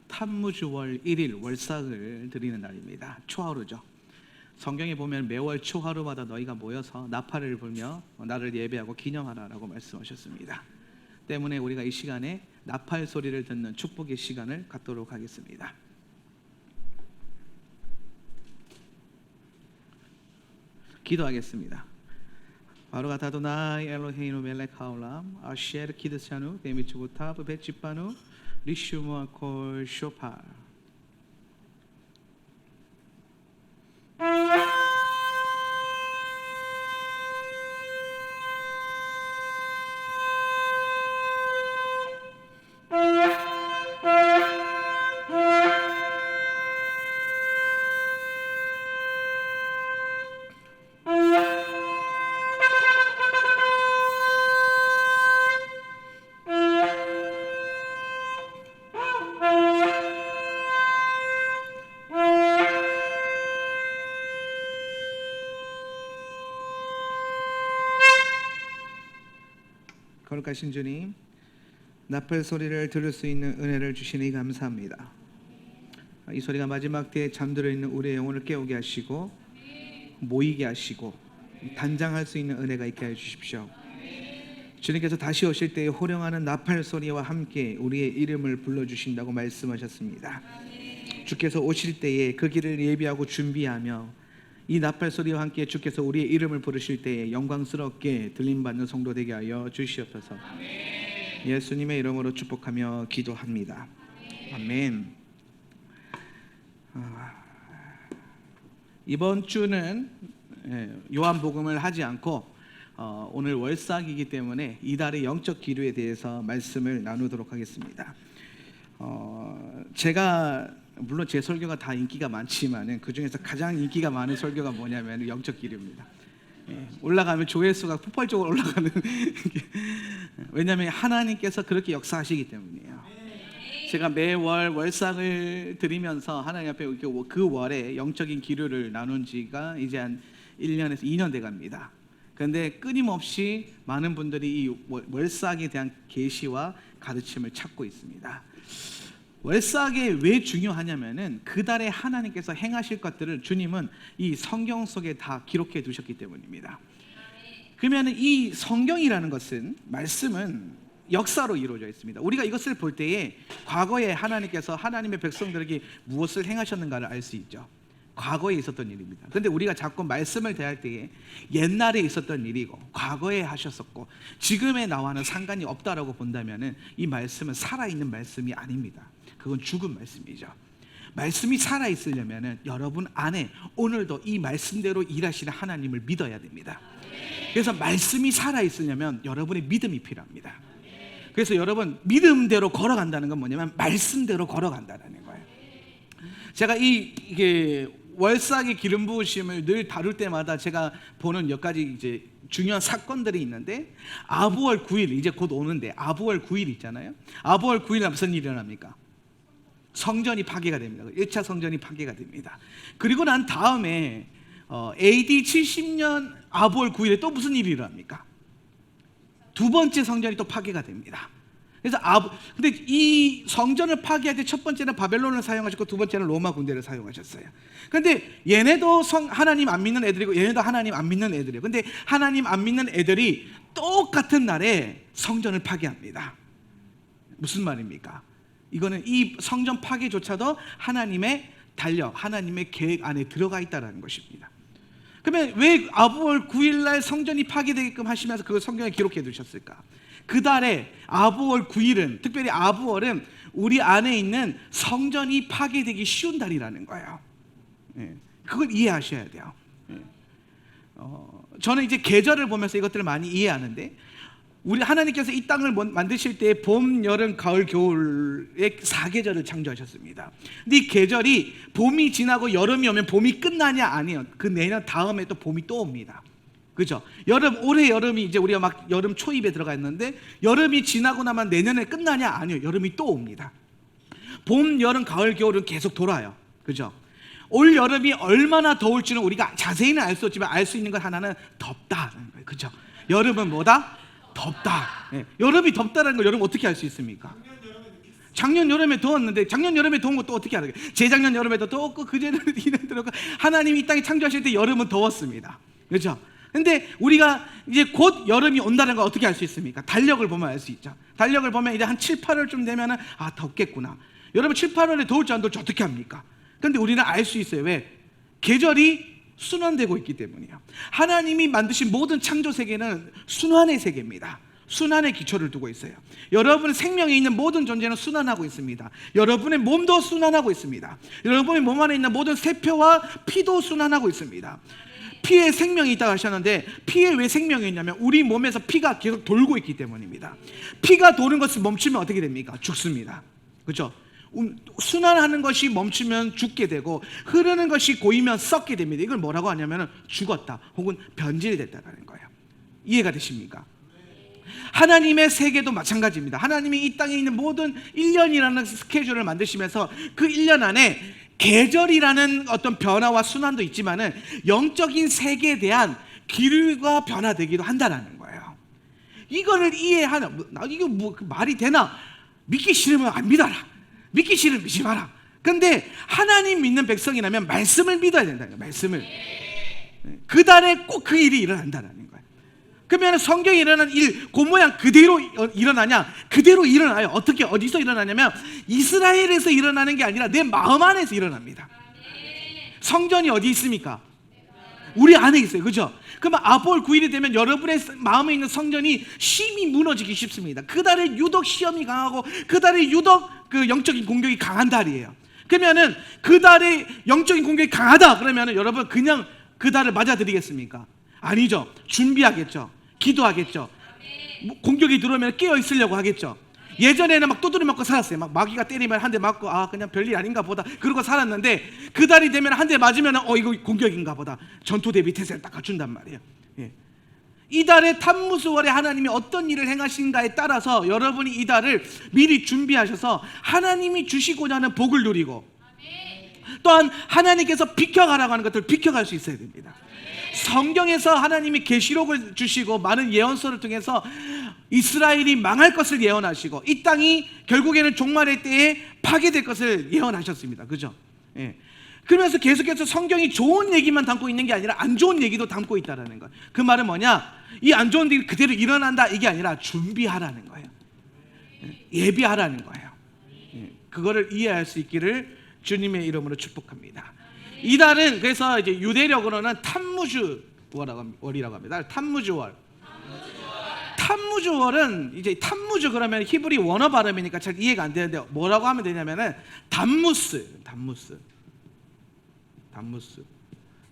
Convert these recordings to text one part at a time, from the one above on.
탄무주월 1일 월삭을 드리는 날입니다. 초하루죠. 성경에 보면 매월 초하루마다 너희가 모여서 나팔을 불며 나를 예배하고 기념하라라고 말씀하셨습니다. 때문에 우리가 이 시간에 나팔 소리를 듣는 축복의 시간을 갖도록 하겠습니다. 기도하겠습니다. 바로가 다도나이 엘로헤이노 멜렉 하울람 아시에르 키드샤누 데미츠부타 베치파누 리슈모아 콜 쇼파. 거룩하신 주님, 나팔 소리를 들을 수 있는 은혜를 주시니 감사합니다. 이 소리가 마지막 때에 잠들어 있는 우리의 영혼을 깨우게 하시고 모이게 하시고 단장할 수 있는 은혜가 있게 해 주십시오. 주님께서 다시 오실 때에 호령하는 나팔 소리와 함께 우리의 이름을 불러주신다고 말씀하셨습니다. 주께서 오실 때에 그 길을 예비하고 준비하며 이 나팔 소리와 함께 주께서 우리의 이름을 부르실 때에 영광스럽게 들림받는 성도 되게 하여 주시옵소서. 예수님의 이름으로 축복하며 기도합니다. 아멘. 이번 주는 요한복음을 하지 않고 오늘 월삭이기 때문에 이달의 영적 기류에 대해서 말씀을 나누도록 하겠습니다. 제가 물론 제 설교가 다 인기가 많지만 그 중에서 가장 인기가 많은 설교가 뭐냐면 영적 기류입니다. 올라가면 조회수가 폭발적으로 올라가는 왜냐하면 하나님께서 그렇게 역사하시기 때문이에요. 제가 매월 월삭을 드리면서 하나님 앞에 그 월에 영적인 기류를 나눈 지가 이제 한 1년에서 2년 돼갑니다. 그런데 끊임없이 많은 분들이 이 월삭에 대한 계시와 가르침을 찾고 있습니다. 월삭이 왜 중요하냐면은 그 달에 하나님께서 행하실 것들을 주님은 이 성경 속에 다 기록해 두셨기 때문입니다. 그러면 이 성경이라는 것은 말씀은 역사로 이루어져 있습니다. 우리가 이것을 볼 때에 과거에 하나님께서 하나님의 백성들에게 무엇을 행하셨는가를 알 수 있죠. 과거에 있었던 일입니다. 그런데 우리가 자꾸 말씀을 대할 때에 옛날에 있었던 일이고 과거에 하셨었고 지금의 나와는 상관이 없다라고 본다면은 이 말씀은 살아있는 말씀이 아닙니다. 그건 죽은 말씀이죠. 말씀이 살아있으려면 여러분 안에 오늘도 이 말씀대로 일하시는 하나님을 믿어야 됩니다. 그래서 말씀이 살아있으려면 여러분의 믿음이 필요합니다. 그래서 여러분 믿음대로 걸어간다는 건 뭐냐면 말씀대로 걸어간다는 거예요. 제가 이게 월삭의 기름 부으심을 늘 다룰 때마다 제가 보는 몇 가지 이제 중요한 사건들이 있는데 아부월 9일 이제 곧 오는데 아부월 9일 있잖아요. 아부월 9일에 무슨 일이 일어납니까? 성전이 파괴가 됩니다. 1차 성전이 파괴가 됩니다. 그리고 난 다음에 AD 70년 아부월 9일에 또 무슨 일이 일어납니까? 두 번째 성전이 또 파괴가 됩니다. 그래서 근데 이 성전을 파괴할 때 첫 번째는 바벨론을 사용하셨고 두 번째는 로마 군대를 사용하셨어요. 그런데 얘네도 하나님 안 믿는 애들이고 얘네도 하나님 안 믿는 애들이에요. 근데 하나님 안 믿는 애들이 똑같은 날에 성전을 파괴합니다. 무슨 말입니까? 이거는 이 성전 파괴조차도 하나님의 하나님의 계획 안에 들어가 있다는 것입니다. 그러면 왜 아부월 9일날 성전이 파괴되게끔 하시면서 그걸 성경에 기록해 두셨을까? 그 달에 아부월 9일은 특별히 아부월은 우리 안에 있는 성전이 파괴되기 쉬운 달이라는 거예요. 그걸 이해하셔야 돼요. 저는 이제 계절을 보면서 이것들을 많이 이해하는데 우리 하나님께서 이 땅을 만드실 때 봄, 여름, 가을, 겨울의 4계절을 창조하셨습니다. 근데 이 계절이 봄이 지나고 여름이 오면 봄이 끝나냐? 아니에요. 그 내년 다음에 또 봄이 또 옵니다. 그죠? 올해 여름이 이제 우리가 막 여름 초입에 들어가 있는데 여름이 지나고 나면 내년에 끝나냐? 아니요. 여름이 또 옵니다. 봄, 여름, 가을, 겨울은 계속 돌아요. 그죠? 올 여름이 얼마나 더울지는 우리가 자세히는 알 수 없지만 알 수 있는 것 하나는 덥다는 거예요. 그죠? 여름은 뭐다? 덥다. 여름이 덥다는 걸 여러분 어떻게 알 수 있습니까? 작년 여름에 더웠는데 작년 여름에 더운 것도 어떻게 알아요? 재작년 여름에도 더웠고 그제는 이런 들어가 하나님이 이 땅에 창조하실 때 여름은 더웠습니다. 그렇죠? 근데 우리가 이제 곧 여름이 온다는 걸 어떻게 알 수 있습니까? 달력을 보면 알 수 있죠. 달력을 보면 이제 한 7, 8월쯤 되면은 덥겠구나. 여러분 7, 8월에 더울지 안 더울지 어떻게 합니까? 근데 우리는 알 수 있어요. 왜? 계절이 순환되고 있기 때문이에요. 하나님이 만드신 모든 창조 세계는 순환의 세계입니다. 순환의 기초를 두고 있어요. 여러분의 생명에 있는 모든 존재는 순환하고 있습니다. 여러분의 몸도 순환하고 있습니다. 여러분의 몸 안에 있는 모든 세포와 피도 순환하고 있습니다. 피에 생명이 있다고 하셨는데 피에 왜 생명이 있냐면 우리 몸에서 피가 계속 돌고 있기 때문입니다. 피가 도는 것을 멈추면 어떻게 됩니까? 죽습니다. 그렇죠? 순환하는 것이 멈추면 죽게 되고 흐르는 것이 고이면 썩게 됩니다. 이걸 뭐라고 하냐면 죽었다 혹은 변질됐다는 거예요. 이해가 되십니까? 하나님의 세계도 마찬가지입니다. 하나님이 이 땅에 있는 모든 1년이라는 스케줄을 만드시면서 그 1년 안에 계절이라는 어떤 변화와 순환도 있지만은 영적인 세계에 대한 기류가 변화되기도 한다는 거예요. 이거를 이해하는, 이거 뭐 말이 되나? 믿기 싫으면 안 믿어라. 믿기 싫으면 믿지 마라. 근데 하나님 믿는 백성이라면 말씀을 믿어야 된다는 거예요. 말씀을. 그 달에 꼭 그 일이 일어난다는 거예요. 그러면 성경에 일어난 일, 그 모양 그대로 일어나냐? 그대로 일어나요. 어떻게, 어디서 일어나냐면 이스라엘에서 일어나는 게 아니라 내 마음 안에서 일어납니다. 성전이 어디 있습니까? 우리 안에 있어요. 그죠? 그러면 아볼 9일이 되면 여러분의 마음에 있는 성전이 심히 무너지기 쉽습니다. 그 달에 유독 시험이 강하고 그 달에 유독 그 영적인 공격이 강한 달이에요. 그러면은 그 달에 영적인 공격이 강하다 그러면은 여러분 그냥 그 달을 맞아들이겠습니까? 아니죠. 준비하겠죠. 기도하겠죠. 공격이 들어오면 깨어 있으려고 하겠죠. 예전에는 막 두드려 맞고 살았어요. 막 마귀가 때리면 한 대 맞고 그냥 별일 아닌가 보다 그러고 살았는데 그 달이 되면 한 대 맞으면 이거 공격인가 보다. 전투 대비 태세를 딱 갖춘단 말이에요. 예. 이 달에 탐무스월에 하나님이 어떤 일을 행하신가에 따라서 여러분이 이 달을 미리 준비하셔서 하나님이 주시고자 하는 복을 누리고 또한 하나님께서 비켜가라고 하는 것들을 비켜갈 수 있어야 됩니다. 성경에서 하나님이 계시록을 주시고 많은 예언서를 통해서 이스라엘이 망할 것을 예언하시고 이 땅이 결국에는 종말의 때에 파괴될 것을 예언하셨습니다. 그죠? 예. 그러면서 계속해서 성경이 좋은 얘기만 담고 있는 게 아니라 안 좋은 얘기도 담고 있다는 거예요. 그 말은 뭐냐? 이 안 좋은 일이 그대로 일어난다 이게 아니라 준비하라는 거예요. 예비하라는 거예요. 그거를 이해할 수 있기를 주님의 이름으로 축복합니다. 이달은 그래서 이제 유대력으로는 탐무주월이라고 합니다. 탐무주월. 탐무주월은 이제 탐무주 그러면 히브리 원어 발음이니까 잘 이해가 안 되는데 뭐라고 하면 되냐면은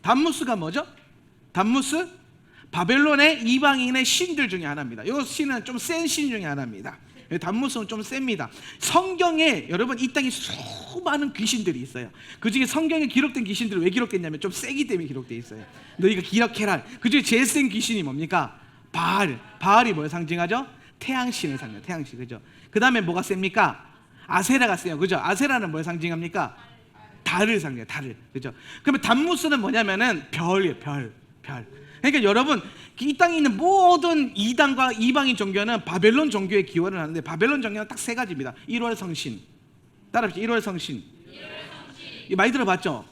담무스가 뭐죠? 담무스? 바벨론의 이방인의 신들 중에 하나입니다. 이 신은 좀 센 신 중에 하나입니다. 담무스는 좀 셉니다. 성경에 여러분 이 땅에 수많은 귀신들이 있어요. 그 중에 성경에 기록된 귀신들이 왜 기록됐냐면 좀 세기 때문에 기록되어 있어요. 너희가 기억해라. 그 중에 제일 센 귀신이 뭡니까? 바알이 뭘 상징하죠? 태양신을 상징해요. 태양신. 그죠? 그 다음에 뭐가 셉니까? 아세라가 세요. 그죠? 아세라는 뭘 상징합니까? 달을 상징해요. 달을. 그죠? 그러면 담무스는 뭐냐면은 별이에요. 별. 그러니까 여러분 이 땅에 있는 모든 이단과 이방인 종교는 바벨론 종교에 기원을 하는데 바벨론 종교는 딱 세 가지입니다. 1월 성신. 따라합시다. 1월 성신. 많이 들어봤죠?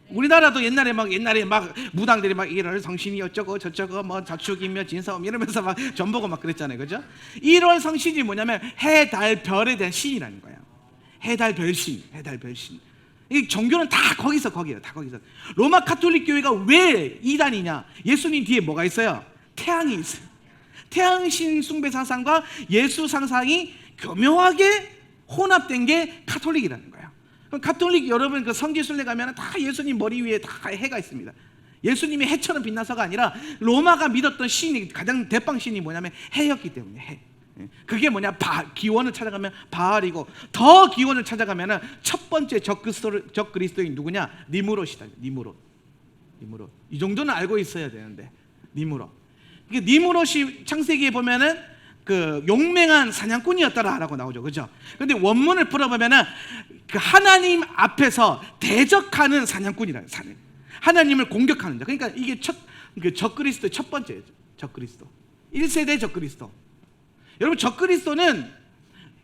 우리나라도 옛날에 막 무당들이 막 1월 성신이 어쩌고 저쩌고 뭐 자축이며 진사오며 이러면서 막 전보고 막 그랬잖아요. 그죠? 1월 성신이 뭐냐면 해, 달, 별에 대한 신이라는 거예요. 해, 달, 별신. 이 종교는 다 거기서 다 거기서. 로마 가톨릭 교회가 왜 이단이냐? 예수님 뒤에 뭐가 있어요? 태양이 있어요. 태양신 숭배 사상과 예수 상상이 교묘하게 혼합된 게 가톨릭이라는 거예요. 그럼 가톨릭 여러분 그 성지순례 가면 다 예수님 머리 위에 다 해가 있습니다. 예수님이 해처럼 빛나서가 아니라 로마가 믿었던 신이 가장 대빵신이 뭐냐면 해였기 때문에 해. 그게 뭐냐? 기원을 찾아가면 바알이고 더 기원을 찾아가면 첫 번째 적그리스도인 누구냐? 니무롯이다. 니무롯. 이 정도는 알고 있어야 되는데 니무롯. 이게 니무롯이 창세기에 보면은 그 용맹한 사냥꾼이었다라고 나오죠. 그죠? 근데 원문을 풀어보면은 그 하나님 앞에서 대적하는 사냥꾼이라는 사냥. 하나님을 공격하는 자. 그러니까 이게 적그리스도 첫 번째죠. 적그리스도. 1세대 적그리스도. 여러분 적그리스도는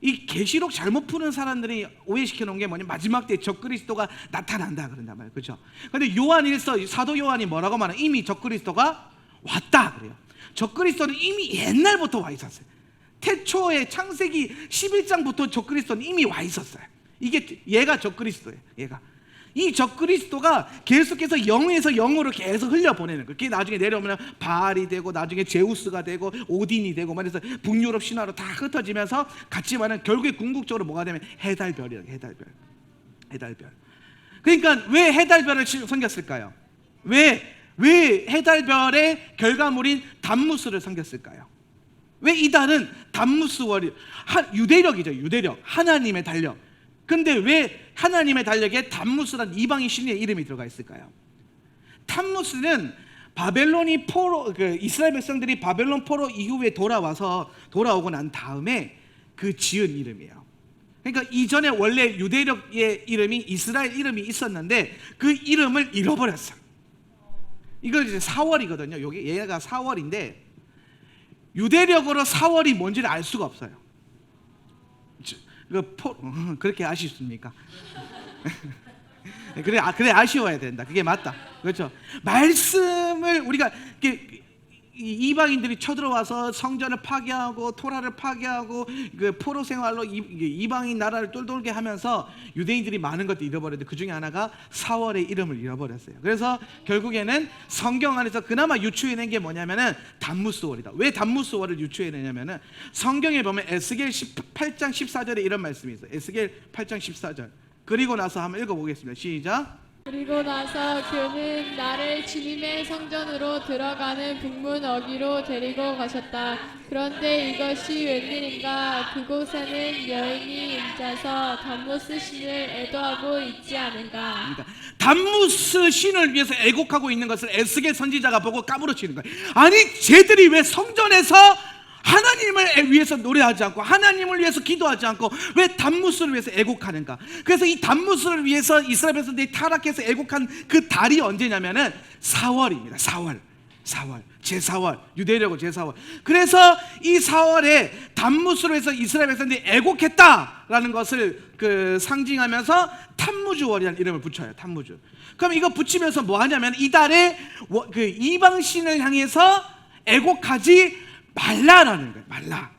이 계시록 잘못 푸는 사람들이 오해시켜 놓은 게 뭐냐면 마지막 때 적그리스도가 나타난다 그런단 말이에요. 그렇죠? 근데 요한일서 사도 요한이 뭐라고 말하나? 이미 적그리스도가 왔다 그래요. 적그리스도는 이미 옛날부터 와 있었어요. 태초에 창세기 11장부터 적그리스도는 이미 와 있었어요. 이게 얘가 적그리스도예요. 얘가 이 적그리스도가 계속해서 영에서 영으로 계속 흘려보내는 거예요. 그게 나중에 내려오면 바알이 되고 나중에 제우스가 되고 오딘이 되고 말해서 북유럽 신화로 다 흩어지면서 같지만은 결국에 궁극적으로 뭐가 되면 해달별이에요. 해달별. 그러니까 왜 해달별을 섬겼을까요? 왜 해달별의 결과물인 담무스를 섬겼을까요? 왜 이달은 담무스월이 유대력이죠. 유대력, 하나님의 달력. 근데 왜 하나님의 달력에 담무스란 이방인 신의 이름이 들어가 있을까요? 담무스는 바벨론이 포로, 이스라엘 백성들이 바벨론 포로 이후에 돌아오고 난 다음에 그 지은 이름이에요. 그러니까 이전에 원래 유대력의 이름이 이스라엘 이름이 있었는데 그 이름을 잃어버렸어요. 이거 이제 4월이거든요. 얘가 4월인데 유대력으로 4월이 뭔지를 알 수가 없어요. 그렇게 아쉽습니까? 그래 아쉬워야 된다. 그게 맞다. 그렇죠? 말씀을 우리가 이방인들이 쳐들어와서 성전을 파괴하고 토라를 파괴하고 그 포로 생활로 이방인 나라를 똘똘게 하면서 유대인들이 많은 것도 잃어버렸는데 그 중에 하나가 4월의 이름을 잃어버렸어요. 그래서 결국에는 성경 안에서 그나마 유추해낸 게 뭐냐면은 담무스월이다. 왜 담무스월을 유추해내냐면은 성경에 보면 에스겔 8장 14절에 이런 말씀이 있어요. 에스겔 8장 14절. 그리고 나서 한번 읽어보겠습니다. 시작. 그리고 나서 그는 나를 주님의 성전으로 들어가는 북문 어귀로 데리고 가셨다. 그런데 이것이 웬일인가? 그곳에는 여인이 앉아서 담무스 신을 애도하고 있지 않은가? 그러니까 담무스 신을 위해서 애곡하고 있는 것을 에스겔 선지자가 보고 까무러치는 거예요. 아니 쟤들이 왜 성전에서 하나님을 위해서 노래하지 않고 하나님을 위해서 기도하지 않고 왜 담무스를 위해서 애곡하는가? 그래서 이 담무스를 위해서 이스라엘 백성들이 타락해서 애곡한 그 달이 언제냐면은 4월입니다. 4월 제4월 유대력은 제4월. 그래서 이 4월에 담무스를 위해서 이스라엘 백성들이 애곡했다라는 것을 상징하면서 탐무주월이라는 이름을 붙여요. 탐무주. 그럼 이거 붙이면서 뭐 하냐면 이 달에 이방 신을 향해서 애곡하지 말라라는 거예요. 말라.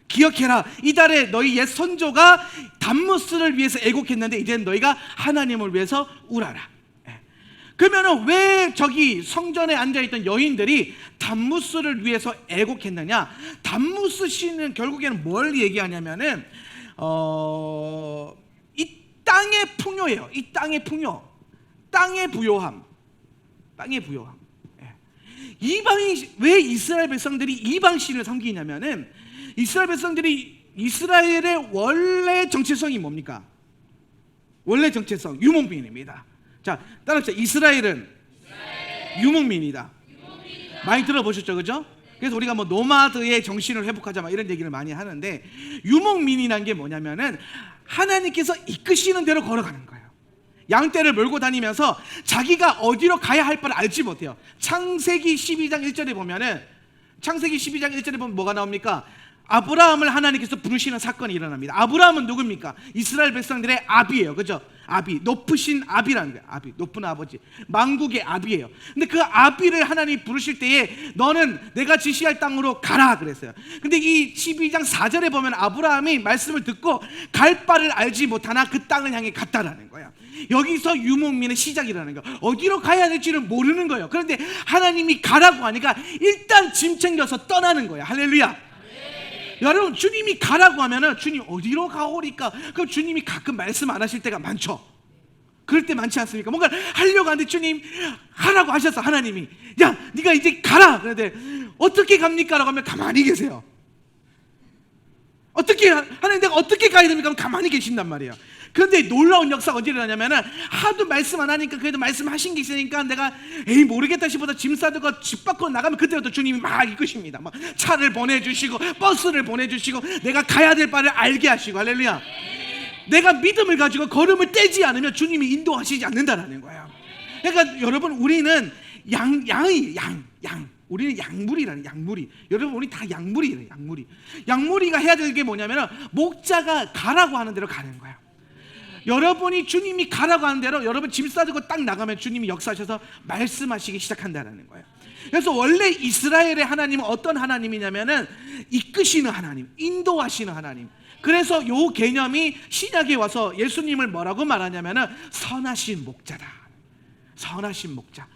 기억해라. 이달에 너희 옛 선조가 담무스를 위해서 애곡했는데 이제는 너희가 하나님을 위해서 울어라. 그러면은 왜 저기 성전에 앉아있던 여인들이 담무스를 위해서 애곡했느냐? 담무스 신은 결국에는 뭘 얘기하냐면은 이 땅의 풍요예요. 이 땅의 풍요, 땅의 부요함. 이방인, 왜 이스라엘 백성들이 이방신을 섬기냐면은 이스라엘 백성들이 이스라엘의 원래 정체성이 뭡니까? 원래 정체성 유목민입니다. 자, 따라합시다. 이스라엘은 유목민이다. 많이 들어보셨죠, 그죠? 그래서 우리가 뭐 노마드의 정신을 회복하자 막 이런 얘기를 많이 하는데 유목민이란 게 뭐냐면은 하나님께서 이끄시는 대로 걸어가는 거예요. 양떼를 몰고 다니면서 자기가 어디로 가야 할 바를 알지 못해요. 창세기 12장 1절에 보면은 뭐가 나옵니까? 아브라함을 하나님께서 부르시는 사건이 일어납니다. 아브라함은 누굽니까? 이스라엘 백성들의 아비예요. 그죠? 아비, 높으신 아비라는 거예요. 아비, 높은 아버지, 만국의 아비예요. 근데 그 아비를 하나님이 부르실 때에 너는 내가 지시할 땅으로 가라 그랬어요. 근데 이 12장 4절에 보면 아브라함이 말씀을 듣고 갈 바를 알지 못하나 그 땅을 향해 갔다라는 거예요. 여기서 유목민의 시작이라는 거예요. 어디로 가야 될지는 모르는 거예요. 그런데 하나님이 가라고 하니까 일단 짐 챙겨서 떠나는 거예요. 할렐루야. 여러분, 주님이 가라고 하면은 주님 어디로 가오리까? 그럼 주님이 가끔 말씀 안 하실 때가 많죠. 그럴 때 많지 않습니까? 뭔가 하려고 하는데 주님 하라고 하셨어. 하나님이 야 네가 이제 가라. 그런데 어떻게 갑니까? 라고 하면 가만히 계세요. 어떻게 하나님 내가 어떻게 가야 됩니까? 가만히 계신단 말이에요. 그런데 놀라운 역사가 언제 일어나냐면은 하도 말씀 안 하니까 그래도 말씀하신 게 있으니까 내가 에이 모르겠다 싶어서 짐 싸들고 집 밖으로 나가면 그때부터 주님이 막 이끄십니다. 막 차를 보내주시고 버스를 보내주시고 내가 가야 될 바를 알게 하시고 할렐루야. 내가 믿음을 가지고 걸음을 떼지 않으면 주님이 인도하시지 않는다라는 거예요. 그러니까 여러분 우리는 양. 우리는 약물이라는 약물이. 여러분 우리 다 약물이에요. 약물이. 약물이가 해야 될 게 뭐냐면은 목자가 가라고 하는 대로 가는 거야. 여러분이 주님이 가라고 하는 대로 여러분 짐 싸들고 딱 나가면 주님이 역사하셔서 말씀하시기 시작한다는 거예요. 그래서 원래 이스라엘의 하나님은 어떤 하나님이냐면은 이끄시는 하나님, 인도하시는 하나님. 그래서 요 개념이 신약에 와서 예수님을 뭐라고 말하냐면은 선하신 목자다. 선하신 목자,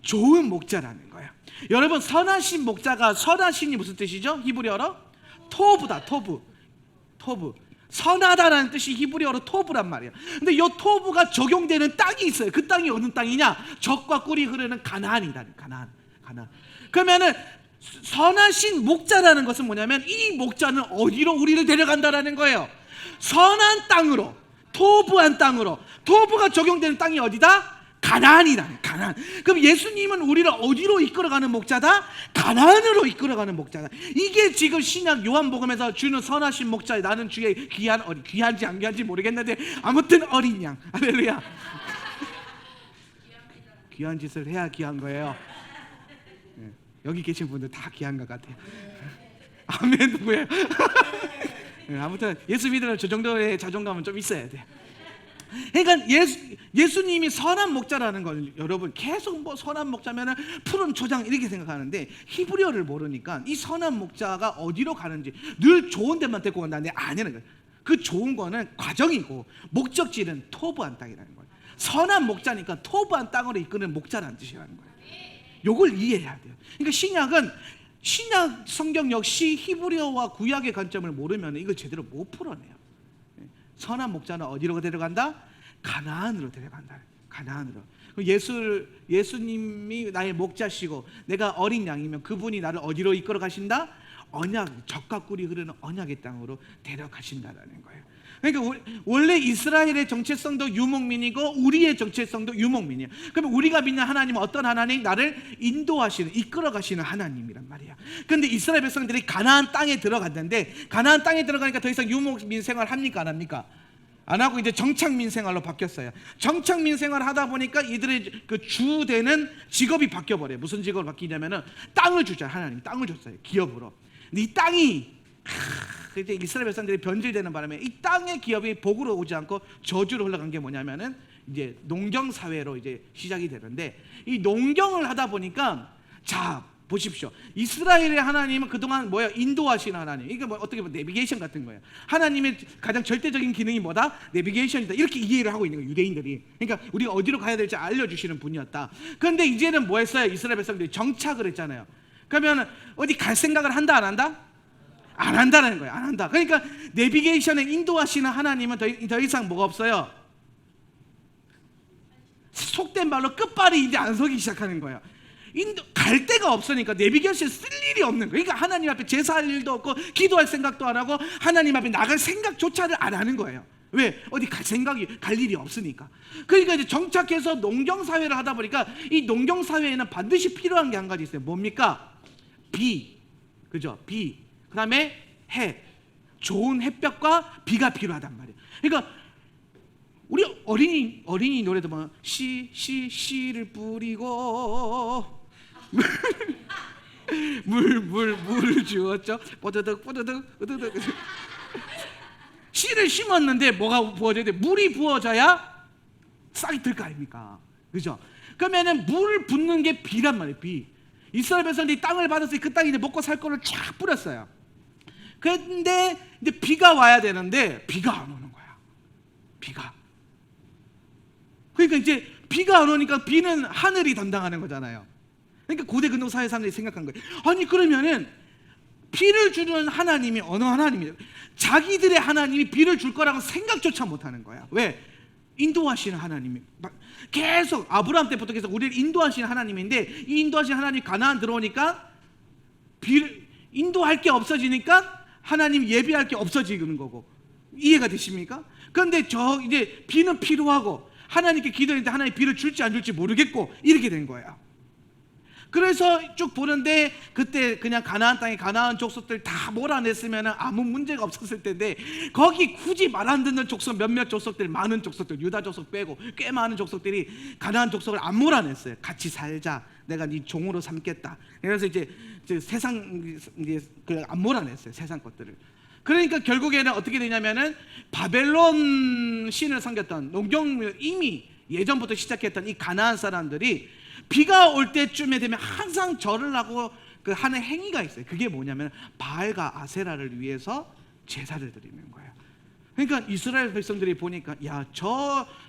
좋은 목자라는 거예요. 여러분 선하신 목자가, 선하신이 무슨 뜻이죠? 히브리어로 토브다. 토브. 선하다라는 뜻이 히브리어로 토브란 말이에요. 근데 이 토브가 적용되는 땅이 있어요. 그 땅이 어느 땅이냐? 젖과 꿀이 흐르는 가나안이다. 가나안. 그러면은 선하신 목자라는 것은 뭐냐면 이 목자는 어디로 우리를 데려간다라는 거예요. 선한 땅으로, 토브한 땅으로. 토브가 적용되는 땅이 어디다? 가나안이라는, 가나안. 그럼 예수님은 우리를 어디로 이끌어가는 목자다? 가나안으로 이끌어가는 목자다. 이게 지금 신약 요한복음에서 주는 선하신 목자, 나는 주의 귀한 어린, 귀한지 안 귀한지 모르겠는데 아무튼 어린 양. 할렐루야. 귀한 짓을 해야 귀한 거예요. 여기 계신 분들 다 귀한 것 같아요. 아멘. 누구예요? 아무튼 예수 믿으면 저 정도의 자존감은 좀 있어야 돼요. 그러니까 예수님이 선한 목자라는 건 여러분 계속 뭐 선한 목자면은 푸른 초장 이렇게 생각하는데 히브리어를 모르니까 이 선한 목자가 어디로 가는지 늘 좋은 데만 데리고 간다는데 아니라는 거예요. 그 좋은 거는 과정이고 목적지는 토브한 땅이라는 거예요. 선한 목자니까 토브한 땅으로 이끄는 목자라는 뜻이라는 거예요. 요걸 이해해야 돼요. 그러니까 신약 성경 역시 히브리어와 구약의 관점을 모르면 이걸 제대로 못 풀어내요. 선한 목자는 어디로 데려간다? 가나안으로 데려간다. 가나안으로. 예수님이 나의 목자시고 내가 어린 양이면 그분이 나를 어디로 이끌어 가신다? 언약, 젖과 꿀이 흐르는 언약의 땅으로 데려가신다라는 거예요. 그러니까 원래 이스라엘의 정체성도 유목민이고 우리의 정체성도 유목민이에요. 그러면 우리가 믿는 하나님은 어떤 하나님? 나를 인도하시는, 이끌어 가시는 하나님이란 말이야. 그런데 이스라엘 백성들이 가나안 땅에 들어갔는데 가나안 땅에 들어가니까 더 이상 유목민 생활 합니까? 안 합니까? 안 하고 이제 정착민 생활로 바뀌었어요. 정착민 생활 하다 보니까 이들의 그 주되는 직업이 바뀌어버려요. 무슨 직업으로 바뀌냐면은 땅을 주자. 하나님 땅을 줬어요. 기업으로. 근데 이 땅이 이제 이스라엘 백성들이 변질되는 바람에 이 땅의 기업이 복으로 오지 않고 저주로 흘러간 게 뭐냐면은 이제 농경 사회로 이제 시작이 되는데 이 농경을 하다 보니까 자 보십시오. 이스라엘의 하나님은 그동안 뭐야? 인도하시는 하나님. 이게 뭐 어떻게 보면 내비게이션 같은 거예요. 하나님의 가장 절대적인 기능이 뭐다? 내비게이션이다. 이렇게 이해를 하고 있는 거예요. 유대인들이. 그러니까 우리가 어디로 가야 될지 알려주시는 분이었다. 그런데 이제는 뭐 했어요? 이스라엘 백성들이 정착을 했잖아요. 그러면 어디 갈 생각을 한다 안 한다? 안 한다는 거예요. 안 한다. 그러니까 내비게이션에 인도하시는 하나님은 더 이상 뭐가 없어요. 속된 말로 끝발이 이제 안 서기 시작하는 거예요. 갈 데가 없으니까 내비게이션 쓸 일이 없는 거예요. 그러니까 하나님 앞에 제사할 일도 없고 기도할 생각도 안 하고 하나님 앞에 나갈 생각조차를 안 하는 거예요. 왜? 어디 갈 일이 없으니까. 그러니까 이제 정착해서 농경 사회를 하다 보니까 이 농경 사회에는 반드시 필요한 게 한 가지 있어요. 뭡니까? 비, 그죠? 비. 그다음에 해, 좋은 햇볕과 비가 필요하단 말이에요. 그러니까 우리 어린이 노래도 뭐 씨를 뿌리고 물을 주었죠. 뽀드득 으드득. 씨를 심었는데 뭐가 부어져야 돼? 물이 부어져야 싹이 들 거 아닙니까? 그죠? 그러면은 물 붓는 게 비란 말이에요. 비. 이스라엘 백성들이 땅을 받았어요. 그 땅에 이제 먹고 살 거를 쫙 뿌렸어요. 그런데 이제 비가 와야 되는데 비가 안 오는 거야. 비가. 그러니까 이제 비가 안 오니까 비는 하늘이 담당하는 거잖아요. 그러니까 고대 근동 사회 사람들이 생각한 거예요. 아니 그러면은 비를 주는 하나님이 어느 하나님이에요? 자기들의 하나님이 비를 줄 거라고 생각조차 못 하는 거야. 왜? 인도하시는 하나님이 계속 아브라함 때부터 계속 우리를 인도하시는 하나님인데 이 인도하시는 하나님이 가나안 들어오니까 비를 인도할 게 없어지니까 하나님 예비할 게 없어지는 거고 이해가 되십니까? 그런데 이제 비는 필요하고 하나님께 기도했는데 하나님 비를 줄지 안 줄지 모르겠고 이렇게 된 거예요. 그래서 쭉 보는데 그때 그냥 가나안 땅에 가나안 족속들 다 몰아냈으면 아무 문제가 없었을 텐데 거기 굳이 말 안 듣는 족속 몇몇 족속들, 많은 족속들, 유다 족속 빼고 꽤 많은 족속들이 가나안 족속을 안 몰아냈어요. 같이 살자, 내가 네 종으로 삼겠다. 그래서 이제 세상 안 몰아냈어요, 세상 것들을. 그러니까 결국에는 어떻게 되냐면은 바벨론 신을 섬겼던 농경 이미 예전부터 시작했던 이 가나안 사람들이 비가 올 때쯤에 되면 항상 절을 하고 그 하는 행위가 있어요. 그게 뭐냐면 바알과 아세라를 위해서 제사를 드리는 거예요. 그러니까 이스라엘 백성들이 보니까 야,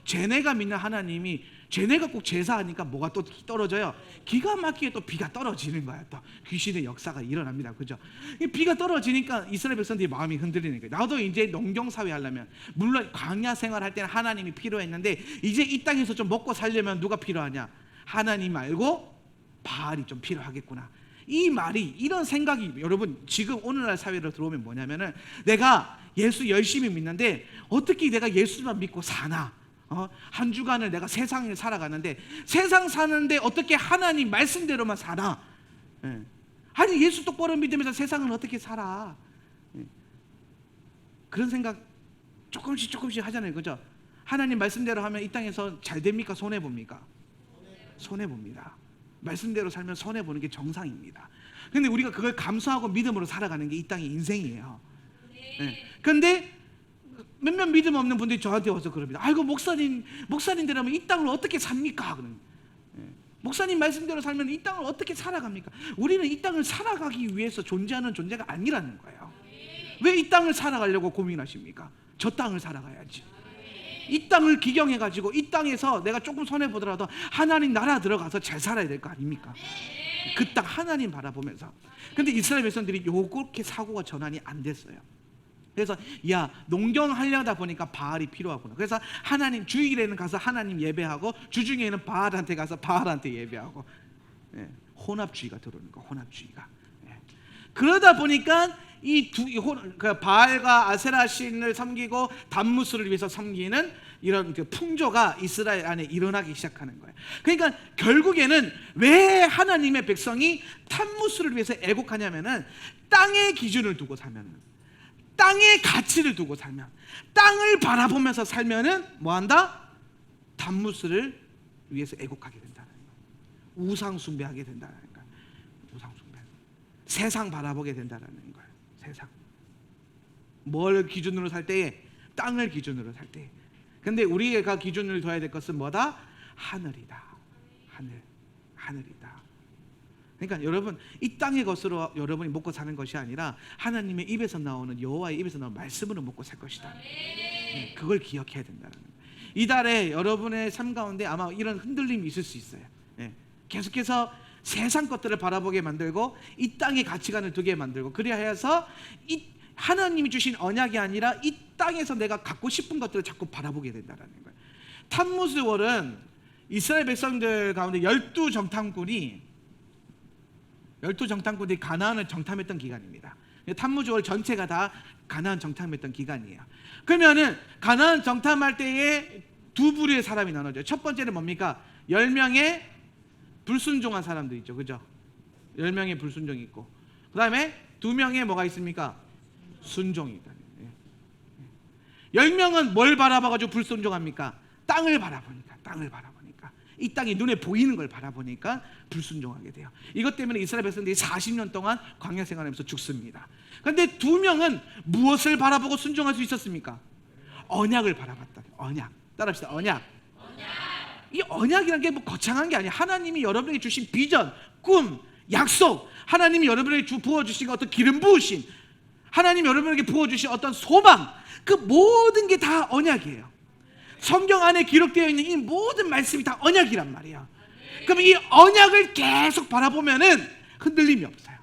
쟤네가 믿는 하나님이 쟤네가 꼭 제사하니까 뭐가 또 떨어져요? 기가 막히게 또 비가 떨어지는 거야. 또 귀신의 역사가 일어납니다. 그죠? 비가 떨어지니까 이스라엘 백성들이 마음이 흔들리는 거예요. 나도 이제 농경사회 하려면, 물론 광야 생활할 때는 하나님이 필요했는데 이제 이 땅에서 좀 먹고 살려면 누가 필요하냐? 하나님 말고 바알이 좀 필요하겠구나. 이 말이, 이런 생각이 여러분 지금 오늘날 사회로 들어오면 뭐냐면은 내가 예수 열심히 믿는데 어떻게 내가 예수만 믿고 사나? 한 주간을 내가 세상을 살아가는데 세상 사는데 어떻게 하나님 말씀대로만 살아? 아니 예수 똑바로 믿으면서 세상은 어떻게 살아? 그런 생각 조금씩 하잖아요. 그죠? 하나님 말씀대로 하면 이 땅에서 잘 됩니까? 손해봅니까? 손해봅니다. 말씀대로 살면 손해보는 게 정상입니다. 근데 우리가 그걸 감수하고 믿음으로 살아가는 게 이 땅의 인생이에요. 그런데 몇몇 믿음 없는 분들이 저한테 와서 그럽니다. 아이고 목사님들하면 이 땅을 어떻게 삽니까? 목사님 말씀대로 살면 이 땅을 어떻게 살아갑니까? 우리는 이 땅을 살아가기 위해서 존재하는 존재가 아니라는 거예요. 왜 이 땅을 살아가려고 고민하십니까? 저 땅을 살아가야지. 이 땅을 기경해가지고 이 땅에서 내가 조금 손해보더라도 하나님 나라 들어가서 잘 살아야 될 거 아닙니까? 그 땅 하나님 바라보면서. 근데 이스라엘 백성들이 요렇게 사고가 전환이 안 됐어요. 그래서 야, 농경하려다 보니까 바알이 필요하구나. 그래서 하나님 주일에는 가서 하나님 예배하고 주중에는 바알한테 가서 바알한테 예배하고, 혼합주의가 들어오는 거, 혼합주의가. 그러다 보니까 그 바알과 아세라 신을 섬기고 단무스를 위해서 섬기는 이런 그 풍조가 이스라엘 안에 일어나기 시작하는 거예요. 그러니까 결국에는 왜 하나님의 백성이 단무스를 위해서 애곡하냐면은 땅의 기준을 두고 살면, 땅의 가치를 두고 살면, 땅을 바라보면서 살면은 뭐한다? 단무스를 위해서 애곡하게 된다는 거예요. 우상 숭배하게 된다는 거예요. 우상 숭배. 세상 바라보게 된다는 거예요. 세상. 뭘 기준으로 살 때에? 땅을 기준으로 살 때에. 근데 우리가 기준을 둬야 될 것은 뭐다? 하늘이다. 하늘이다. 그러니까 여러분, 이 땅의 것으로 여러분이 먹고 사는 것이 아니라 하나님의 입에서 나오는, 여호와의 입에서 나오는 말씀으로 먹고 살 것이다. 그걸 기억해야 된다는 거예요. 이달에 여러분의 삶 가운데 아마 이런 흔들림이 있을 수 있어요. 계속해서 세상 것들을 바라보게 만들고 이 땅의 가치관을 두게 만들고, 그래야 해서 이 하나님이 주신 언약이 아니라 이 땅에서 내가 갖고 싶은 것들을 자꾸 바라보게 된다는 거예요. 탐무스월은 이스라엘 백성들 가운데 12정탐꾼이 가나안을 정탐했던 기간입니다. 탐무주월 전체가 다 가나안 정탐했던 기간이에요. 그러면은 가나안 정탐할 때에 두 부류의 사람이 나눠져요. 첫 번째는 뭡니까? 10명의 불순종한 사람들 있죠. 그죠? 10명의 불순종이 있고, 그 다음에 2명의 뭐가 있습니까? 순종이 있다. 10명은 뭘 바라봐가지고 불순종합니까? 땅을 바라보니까. 이 땅이 눈에 보이는 걸 바라보니까 불순종하게 돼요. 이것 때문에 이스라엘 백성들이 40년 동안 광야 생활하면서 죽습니다. 그런데 2명은 무엇을 바라보고 순종할 수 있었습니까? 언약을 바라봤다. 언약. 따라합시다. 언약. 이 언약이라는 게 뭐 거창한 게 아니에요. 하나님이 여러분에게 주신 비전, 꿈, 약속, 하나님이 여러분에게 부어주신 어떤 기름 부으심, 하나님 여러분에게 부어주신 어떤 소망, 그 모든 게 다 언약이에요. 성경 안에 기록되어 있는 이 모든 말씀이 다 언약이란 말이에요. 그럼 이 언약을 계속 바라보면은 흔들림이 없어요.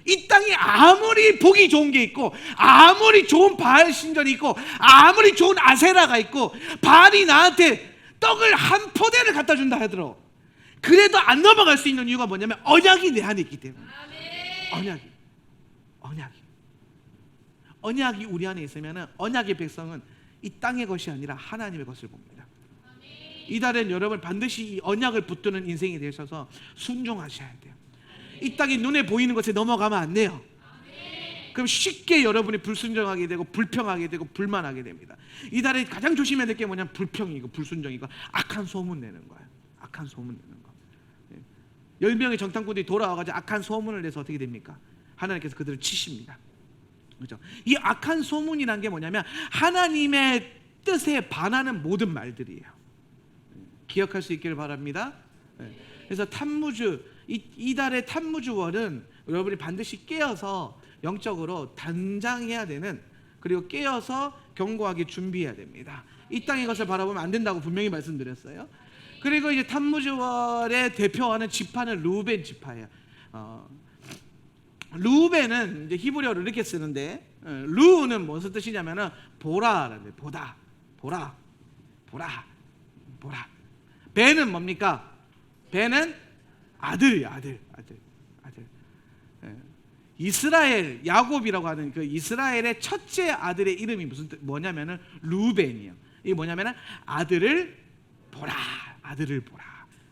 이 땅에 아무리 보기 좋은 게 있고, 아무리 좋은 바알 신전이 있고, 아무리 좋은 아세라가 있고, 바알이 나한테 떡을 한 포대를 갖다 준다 하더라도 그래도 안 넘어갈 수 있는 이유가 뭐냐면 언약이 내 안에 있기 때문에. 언약이 우리 안에 있으면 언약의 백성은 이 땅의 것이 아니라 하나님의 것을 봅니다. 이달엔 여러분 반드시 이 언약을 붙드는 인생이 되셔서 순종하셔야 돼요. 이 땅이 눈에 보이는 것에 넘어가면 안 돼요. 그럼 쉽게 여러분이 불순종하게 되고 불평하게 되고 불만하게 됩니다. 이달에 가장 조심해야 될 게 뭐냐면 불평이고 불순종이고 악한 소문 내는 거예요. 악한 소문 내는 거. 10명의 정탐꾼들이 돌아와가지고 악한 소문을 내서 어떻게 됩니까? 하나님께서 그들을 치십니다. 그렇죠? 이 악한 소문이란 게 뭐냐면 하나님의 뜻에 반하는 모든 말들이에요. 기억할 수 있기를 바랍니다. 그래서 탐무주, 이달의 탐무주월은 여러분이 반드시 깨어서 영적으로 단장해야 되는, 그리고 깨어서 경고하게 준비해야 됩니다. 이 땅의 것을 바라보면 안 된다고 분명히 말씀드렸어요. 그리고 이제 탐무주월의 대표하는 지파는 루벤 지파예요. 루벤은 이제 히브리어로 이렇게 쓰는데, 루는 무슨 뜻이냐면은 보라라는, 보다, 보라, 보라, 보라. 벤은 뭡니까? 벤은 아들이야, 아들. 이스라엘, 야곱이라고 하는 그 이스라엘의 첫째 아들의 이름이 뭐냐면은 루벤이에요. 이게 뭐냐면은 아들을 보라, 아들을 보라,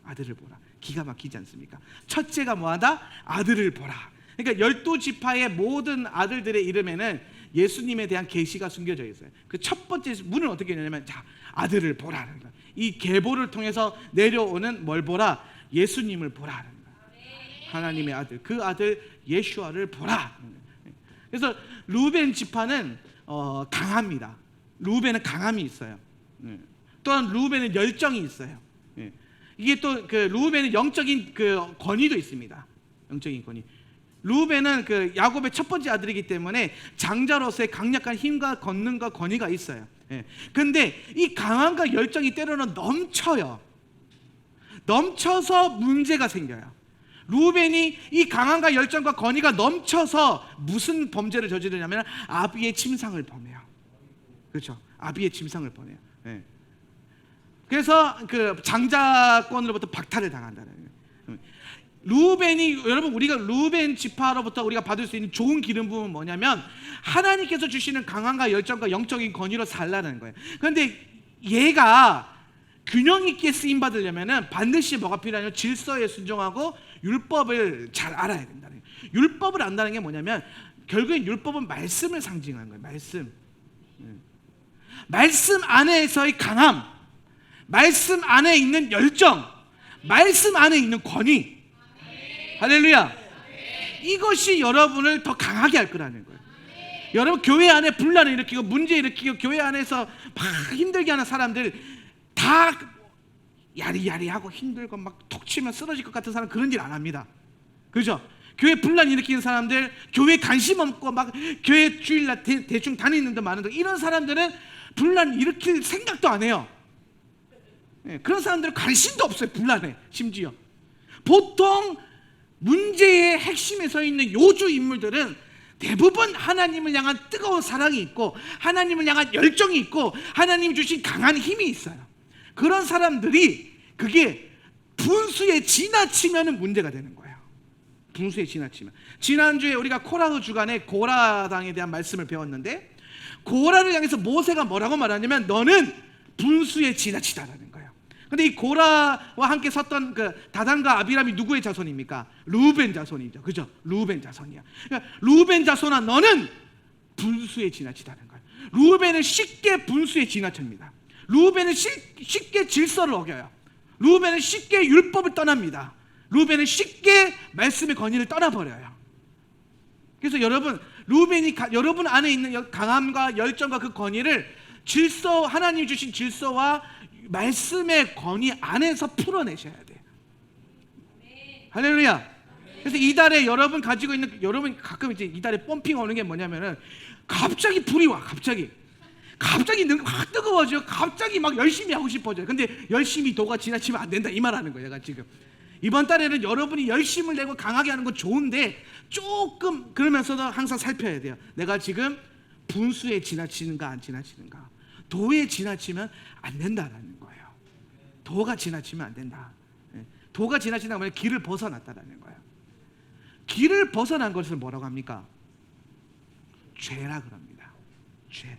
아들을 보라. 기가 막히지 않습니까? 첫째가 뭐하다? 아들을 보라. 그러니까 12지파의 모든 아들들의 이름에는 예수님에 대한 계시가 숨겨져 있어요. 그 첫 번째 문은 어떻게 되냐면, 자, 아들을 보라는 거예요. 이 계보를 통해서 내려오는 뭘 보라? 예수님을 보라는 거예요. 하나님의 아들, 그 아들 예슈아를 보라. 그래서 루벤 지파는 강합니다. 루벤은 강함이 있어요. 또한 루벤은 열정이 있어요. 이게 또 그 루벤은 영적인 그 권위도 있습니다. 영적인 권위. 루벤은 그 야곱의 첫 번째 아들이기 때문에 장자로서의 강력한 힘과 권능과 권위가 있어요. 근데 이 강함과 열정이 때로는 넘쳐요. 넘쳐서 문제가 생겨요. 루벤이 이 강함과 열정과 권위가 넘쳐서 무슨 범죄를 저지르냐면 아비의 침상을 범해요. 그렇죠? 아비의 침상을 범해요. 그래서 그 장자권으로부터 박탈을 당한다는 거예요. 루벤이, 여러분, 우리가 루벤 지파로부터 우리가 받을 수 있는 좋은 기름 부음은 뭐냐면 하나님께서 주시는 강함과 열정과 영적인 권위로 살라는 거예요. 그런데 얘가 균형 있게 쓰임 받으려면은 반드시 뭐가 필요하냐면 질서에 순종하고 율법을 잘 알아야 된다는 거예요. 율법을 안다는 게 뭐냐면 결국엔 율법은 말씀을 상징하는 거예요. 말씀. 말씀 안에서의 강함, 말씀 안에 있는 열정, 말씀 안에 있는 권위. 할렐루야. 이것이 여러분을 더 강하게 할 거라는 거예요. 여러분, 교회 안에 분란을 일으키고 문제 일으키고 교회 안에서 막 힘들게 하는 사람들 다 야리야리하고 힘들고 막 톡 치면 쓰러질 것 같은 사람 그런 일 안 합니다. 그죠? 교회 분란 일으키는 사람들, 교회 관심 없고 막 교회 주일날 대충 다니는 데 많은 이런 사람들은 분란 일으킬 생각도 안 해요. 그런 사람들은 관심도 없어요. 분란에. 심지어 보통 문제의 핵심에 서 있는 요주 인물들은 대부분 하나님을 향한 뜨거운 사랑이 있고 하나님을 향한 열정이 있고 하나님 주신 강한 힘이 있어요. 그런 사람들이 그게 분수에 지나치면 문제가 되는 거예요. 분수에 지나치면. 지난주에 우리가 코라흐 주간에 고라당에 대한 말씀을 배웠는데, 고라를 향해서 모세가 뭐라고 말하냐면 너는 분수에 지나치다라는 거예요. 근데 이 고라와 함께 섰던 그 다단과 아비람이 누구의 자손입니까? 루벤 자손이죠. 그죠? 루벤 자손이야. 그러니까 루벤 자손아, 너는 분수에 지나치다는 거예요. 루벤은 쉽게 분수에 지나칩니다. 루벤은 쉽게 질서를 어겨요. 루벤은 쉽게 율법을 떠납니다. 루벤은 쉽게 말씀의 권위를 떠나버려요. 그래서 여러분, 루벤이 여러분 안에 있는 강함과 열정과 그 권위를 질서, 하나님 주신 질서와 말씀의 권위 안에서 풀어내셔야 돼요. 할렐루야. 그래서 이달에 여러분 가지고 있는, 여러분 가끔 이제 이달에 펌핑 오는 게 뭐냐면은 갑자기 불이 와. 갑자기 확 뜨거워져. 갑자기 막 열심히 하고 싶어져요. 근데 열심히 도가 지나치면 안 된다 이 말하는 거예요. 제가 지금 이번 달에는 여러분이 열심을 내고 강하게 하는 건 좋은데 조금 그러면서도 항상 살펴야 돼요. 내가 지금 분수에 지나치는가 안 지나치는가. 도에 지나치면 안 된다라는 거예요. 도가 지나치면 안 된다. 도가 지나치다 보면 길을 벗어났다라는 거예요. 길을 벗어난 것을 뭐라고 합니까? 죄라 그럽니다. 죄.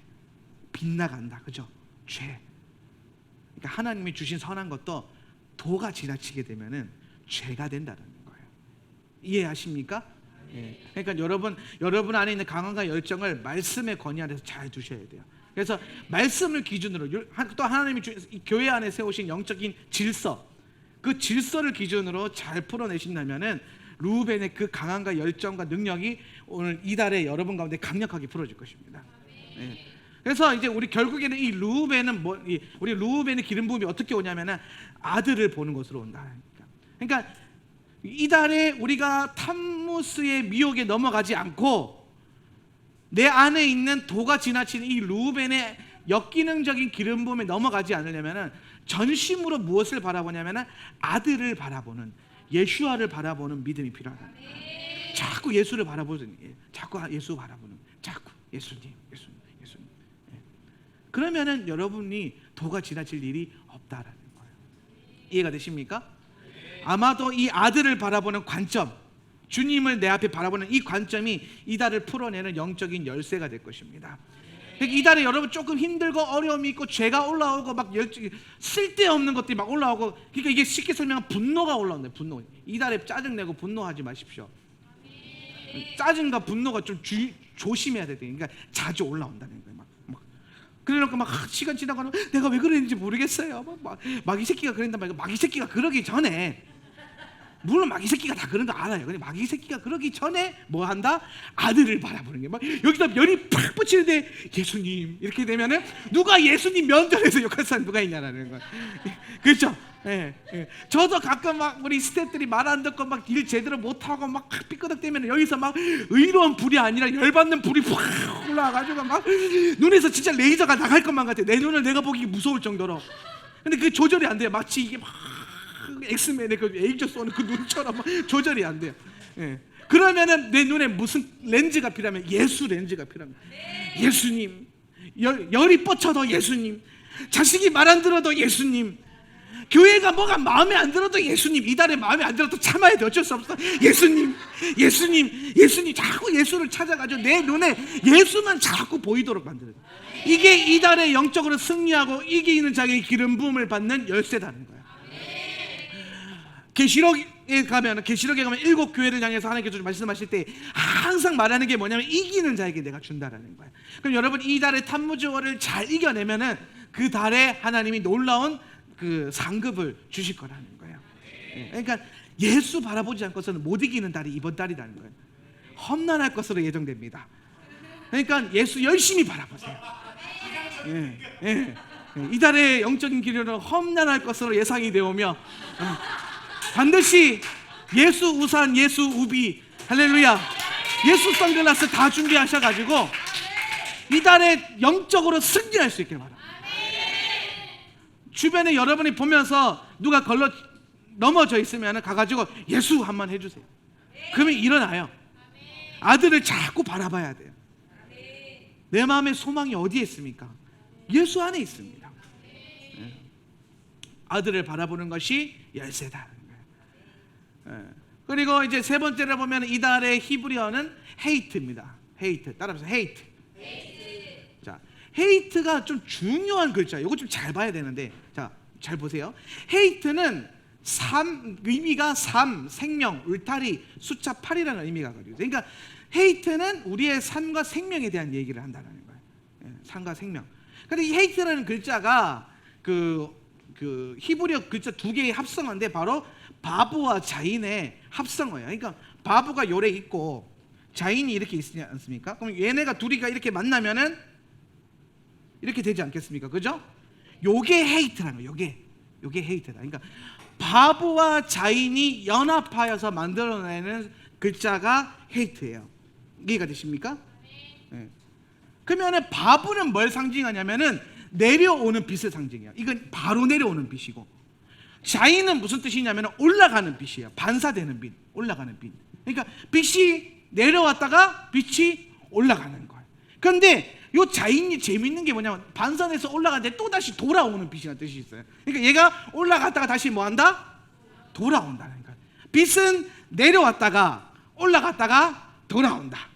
빗나간다. 그죠? 죄. 그러니까 하나님이 주신 선한 것도 도가 지나치게 되면은 죄가 된다는 거예요. 이해하십니까? 예. 그러니까 여러분 안에 있는 강함과 열정을 말씀의 권위 안에서 잘 두셔야 돼요. 그래서 말씀을 기준으로 또 하나님이 교회 안에 세우신 영적인 질서, 그 질서를 기준으로 잘 풀어내신다면은 루벤의 그 강함과 열정과 능력이 오늘 이달에 여러분 가운데 강력하게 풀어질 것입니다. 예. 그래서 이제 우리 결국에는 이 루벤은 우리 루벤의 기름 부음이 어떻게 오냐면은 아들을 보는 것으로 온다. 그러니까 이달에 우리가 탐무스의 미혹에 넘어가지 않고 내 안에 있는 도가 지나치는 이 루벤의 역기능적인 기름 부음에 넘어가지 않으려면은 전심으로 무엇을 바라보냐면은 아들을 바라보는, 예수아를 바라보는 믿음이 필요하다. 자꾸 예수를 바라보는, 자꾸 예수 바라보는, 자꾸 예수님. 그러면은 여러분이 도가 지나칠 일이 없다라는 거예요. 이해가 되십니까? 아마도 이 아들을 바라보는 관점, 주님을 내 앞에 바라보는 이 관점이 이달을 풀어내는 영적인 열쇠가 될 것입니다. 그러니까 이달에 여러분 조금 힘들고 어려움이 있고 죄가 올라오고 막 쓸데없는 것들이 막 올라오고, 그러니까 이게 쉽게 설명하면 분노가 올라온다. 분노. 이달에 짜증내고 분노하지 마십시오. 짜증과 분노가 좀 조심해야 돼요. 그러니까 자주 올라온다는 거예요. 그러니까 막 시간 지나가면 내가 왜 그랬는지 모르겠어요. 마귀 새끼가 그랬단 말이에요. 마귀 새끼가 그러기 전에, 물론 마귀 새끼가 다 그런 거 알아요. 근데 마귀 새끼가 그러기 전에 뭐 한다? 아들을 바라보는 게 막 여기다 열이 팍 붙이는데 예수님 이렇게 되면은 누가 예수님 면전에서 욕할 사람 누가 있냐라는 거예요. 그렇죠? 예, 예. 저도 가끔 막 우리 스태프들이 말 안 듣고 막 일 제대로 못 하고 막 삐끄덕대면 여기서 막 의로운 불이 아니라 열받는 불이 확 올라와가지고 막 눈에서 진짜 레이저가 나갈 것만 같아. 내 눈을 내가 보기 무서울 정도로. 근데 그게 조절이 안 돼요. 마치 이게 막 엑스맨의 그 에이저 쏘는 그 눈처럼 막 조절이 안 돼요. 예. 그러면은 내 눈에 무슨 렌즈가 필요하면 예수 렌즈가 필요합니다. 예수님, 열이 뻗쳐도 예수님, 자식이 말 안 들어도 예수님, 교회가 뭐가 마음에 안 들어도 예수님, 이달에 마음에 안 들어도 참아야 돼. 어쩔 수 없어. 예수님, 자꾸 예수를 찾아가지고 내 눈에 예수만 자꾸 보이도록 만들어요. 이게 이달에 영적으로 승리하고 이기는 자에게 기름 부음을 받는 열쇠다는 거예요. 계시록에 가면 7 교회를 향해서 하나님께서 말씀하실 때 항상 말하는 게 뭐냐면 이기는 자에게 내가 준다라는 거예요. 그럼 여러분 이 달의 탐무주어를 잘 이겨내면은 그 달에 하나님이 놀라운 그 상급을 주실 거라는 거예요. 그러니까 예수 바라보지 않고서는 못 이기는 달이 이번 달이라는 거예요. 험난할 것으로 예정됩니다. 그러니까 예수 열심히 바라보세요. 이 달의 영적인 기류는 험난할 것으로 예상이 되오며 반드시 예수 우산, 예수 우비, 할렐루야, 예수 선글라스 다 준비하셔가지고 이 달에 영적으로 승리할 수 있게 바랍니다. 주변에 여러분이 보면서 누가 넘어져 있으면 가가지고 예수 한번 해주세요. 그러면 일어나요. 아들을 자꾸 바라봐야 돼요. 내 마음의 소망이 어디에 있습니까? 예수 안에 있습니다. 아들을 바라보는 것이 열쇠다. 그리고 이제 세 번째로 보면 이달의 히브리어는 헤이트입니다. 헤이트. 따라하면서 헤이트. 자, 헤이트가 좀 중요한 글자예요. 이거 좀 잘 봐야 되는데, 자, 잘 보세요. 헤이트는 의미가 삶, 생명, 울타리, 숫자 8이라는 의미가 가지고. 그러니까 헤이트는 우리의 삶과 생명에 대한 얘기를 한다는 거예요. 삶과 생명. 근데 이 헤이트라는 글자가 그 히브리어 글자 2개의 합성어인데 바로 바브와 자인의 합성어예요. 그러니까 바브가 요래 있고 자인이 이렇게 있지 않습니까? 그럼 얘네가 둘이가 이렇게 만나면은 이렇게 되지 않겠습니까? 그죠? 요게 헤이트라는 거예요. 요게 헤이트다. 그러니까 바브와 자인이 연합하여서 만들어내는 글자가 헤이트예요. 이해가 되십니까? 네. 그러면은 바브는 뭘 상징하냐면은 내려오는 빛을 상징해요. 이건 바로 내려오는 빛이고, 자인은 무슨 뜻이냐면 올라가는 빛이에요. 반사되는 빛, 올라가는 빛. 그러니까 빛이 내려왔다가 빛이 올라가는 거예요. 그런데 이 자인이 재밌는 게 뭐냐면 반선에서 올라가는데 또 다시 돌아오는 빛이라는 뜻이 있어요. 그러니까 얘가 올라갔다가 다시 뭐한다? 돌아온다는 거예요. 빛은 내려왔다가 올라갔다가 돌아온다.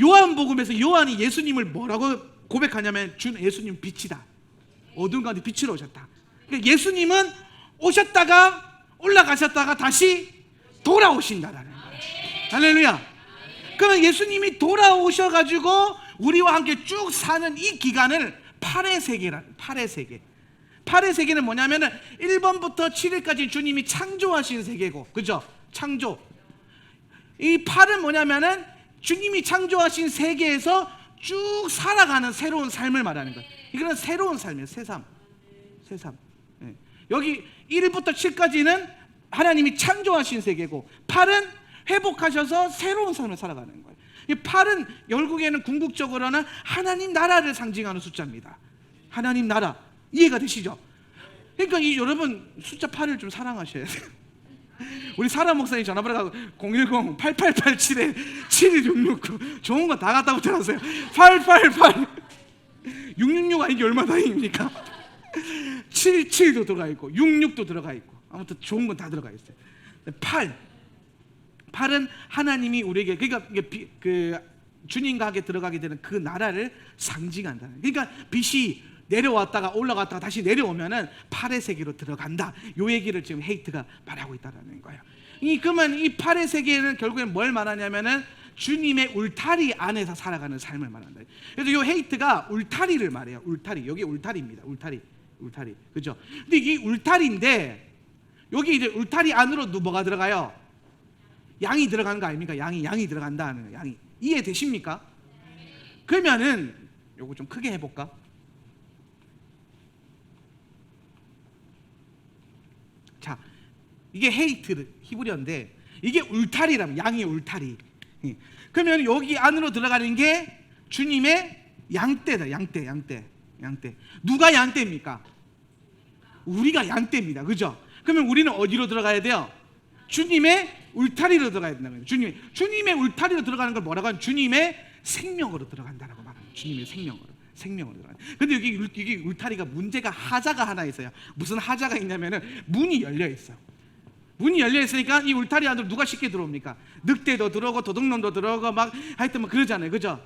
요한복음에서 요한이 예수님을 뭐라고 고백하냐면 예수님 빛이다. 어두운 가운데 빛으로 오셨다. 그러니까 예수님은 오셨다가 올라가셨다가 다시 돌아오신다라는 거예요. 할렐루야. 그러면 예수님이 돌아오셔가지고 우리와 함께 쭉 사는 이 기간을 8의 세계라는, 8의 세계. 8의 세계는 뭐냐면은 1번부터 7일까지 주님이 창조하신 세계고, 그죠? 창조. 이 8은 뭐냐면은 주님이 창조하신 세계에서 쭉 살아가는 새로운 삶을 말하는 거예요. 이거는 새로운 삶이에요. 새삼. 새삼. 예. 여기 1부터 7까지는 하나님이 창조하신 세계고, 8은 회복하셔서 새로운 삶을 살아가는 거예요. 이 8은 결국에는 궁극적으로는 하나님 나라를 상징하는 숫자입니다. 하나님 나라. 이해가 되시죠? 그러니까 여러분 숫자 8을 좀 사랑하셔야 돼요. 우리 사라 목사님 전화번호가 010-8887-7166 좋은 거 다 갖다 붙여놨어요. 888 666 아니게 얼마나 다행입니까? 77도 들어가 있고 66도 들어가 있고 아무튼 좋은 건 다 들어가 있어요. 8은 하나님이 우리에게, 그러니까 그 주님과 함께 들어가게 되는 그 나라를 상징한다는. 그러니까 빛이 내려왔다가 올라갔다가 다시 내려오면은 8의 세계로 들어간다. 요 얘기를 지금 헤이트가 말하고 있다는 거예요. 그러면 이 8의 세계는 결국엔 뭘 말하냐면은 주님의 울타리 안에서 살아가는 삶을 말한다. 그래서 요 헤이트가 울타리를 말해요. 울타리. 여기 울타리입니다. 울타리. 그죠? 근데 이 울타리인데 여기 이제 울타리 안으로 뭐가 들어가요? 양이 들어가는 거 아닙니까? 양이 들어간다는 거예요. 양이. 이해되십니까? 그러면은 요거 좀 크게 해볼까? 자, 이게 헤이트 히브리어인데 이게 울타리라면 양의 울타리. 그러면 여기 안으로 들어가는 게 주님의 양떼다. 양떼. 누가 양떼입니까? 우리가 양떼입니다. 그죠? 그러면 우리는 어디로 들어가야 돼요? 주님의 울타리로 들어가야 된다는 거예요. 주님의 울타리로 들어가는 걸 뭐라고 하면 주님의 생명으로 들어간다라고 말합니다. 주님의 생명으로 들어가는. 근데 여기 울타리가 문제가 하자가 하나 있어요. 무슨 하자가 있냐면은 문이 열려 있어. 문이 열려 있으니까 이 울타리 안으로 누가 쉽게 들어옵니까? 늑대도 들어오고 도둑놈도 들어오고 막 하여튼 막 그러잖아요. 그죠?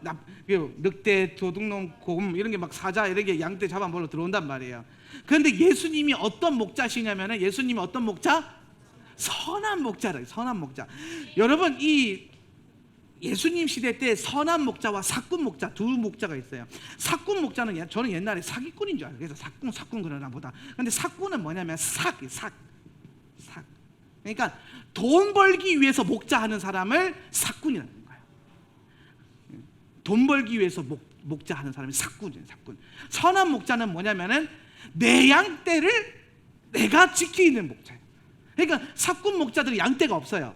늑대, 도둑놈, 곰 이런 게 막 사자 이런 게 양떼 잡아먹으러 들어온단 말이에요. 그런데 예수님이 어떤 목자시냐면은 예수님이 어떤 목자? 선한 목자라. 선한 목자. 여러분 이 예수님 시대 때 선한 목자와 사꾼 목자 두 목자가 있어요. 사꾼 목자는 저는 옛날에 사기꾼인 줄 알아요. 그래서 사꾼 그러나 보다. 근데 사꾼은 뭐냐면 삭. 그러니까 돈 벌기 위해서 목자하는 사람을 사꾼이라는 거예요. 돈 벌기 위해서 목자하는 사람이 사꾼이에요. 사꾼. 선한 목자는 뭐냐면은 내 양떼를 내가 지키는 목자예요. 그러니까 사꾼 목자들은 양떼가 없어요.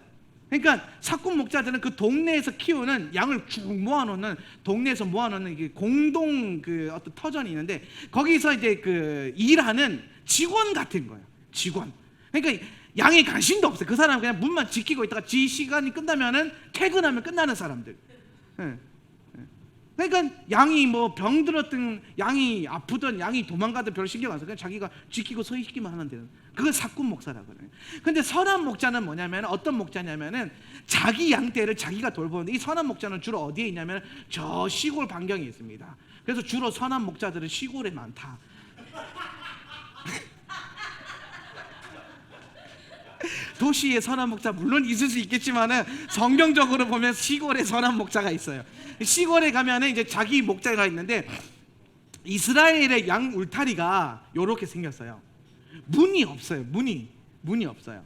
그러니까 사꾼 목자들은 그 동네에서 키우는 양을 쭉 모아놓는, 동네에서 모아놓는 이게 공동 그 어떤 터전이 있는데 거기서 이제 그 일하는 직원 같은 거예요. 직원. 그러니까 양에 관심도 없어요. 그 사람은 그냥 문만 지키고 있다가 지 시간이 끝나면은 퇴근하면 끝나는 사람들. 그러니까 양이 뭐 병들었든 양이 아프든 양이 도망가든 별 신경 안 써. 그냥 자기가 지키고 서 있기만 하면 되는. 그걸 사꾼 목사라고 그래요. 근데 선한 목자는 뭐냐면 어떤 목자냐면은 자기 양떼를 자기가 돌보는데 이 선한 목자는 주로 어디에 있냐면 저 시골 반경에 있습니다. 그래서 주로 선한 목자들은 시골에 많다. 도시에 선한 목자 물론 있을 수 있겠지만은 성경적으로 보면 시골에 선한 목자가 있어요. 시골에 가면은 이제 자기 목자가 있는데 이스라엘의 양 울타리가 이렇게 생겼어요. 문이 없어요. 문이 없어요.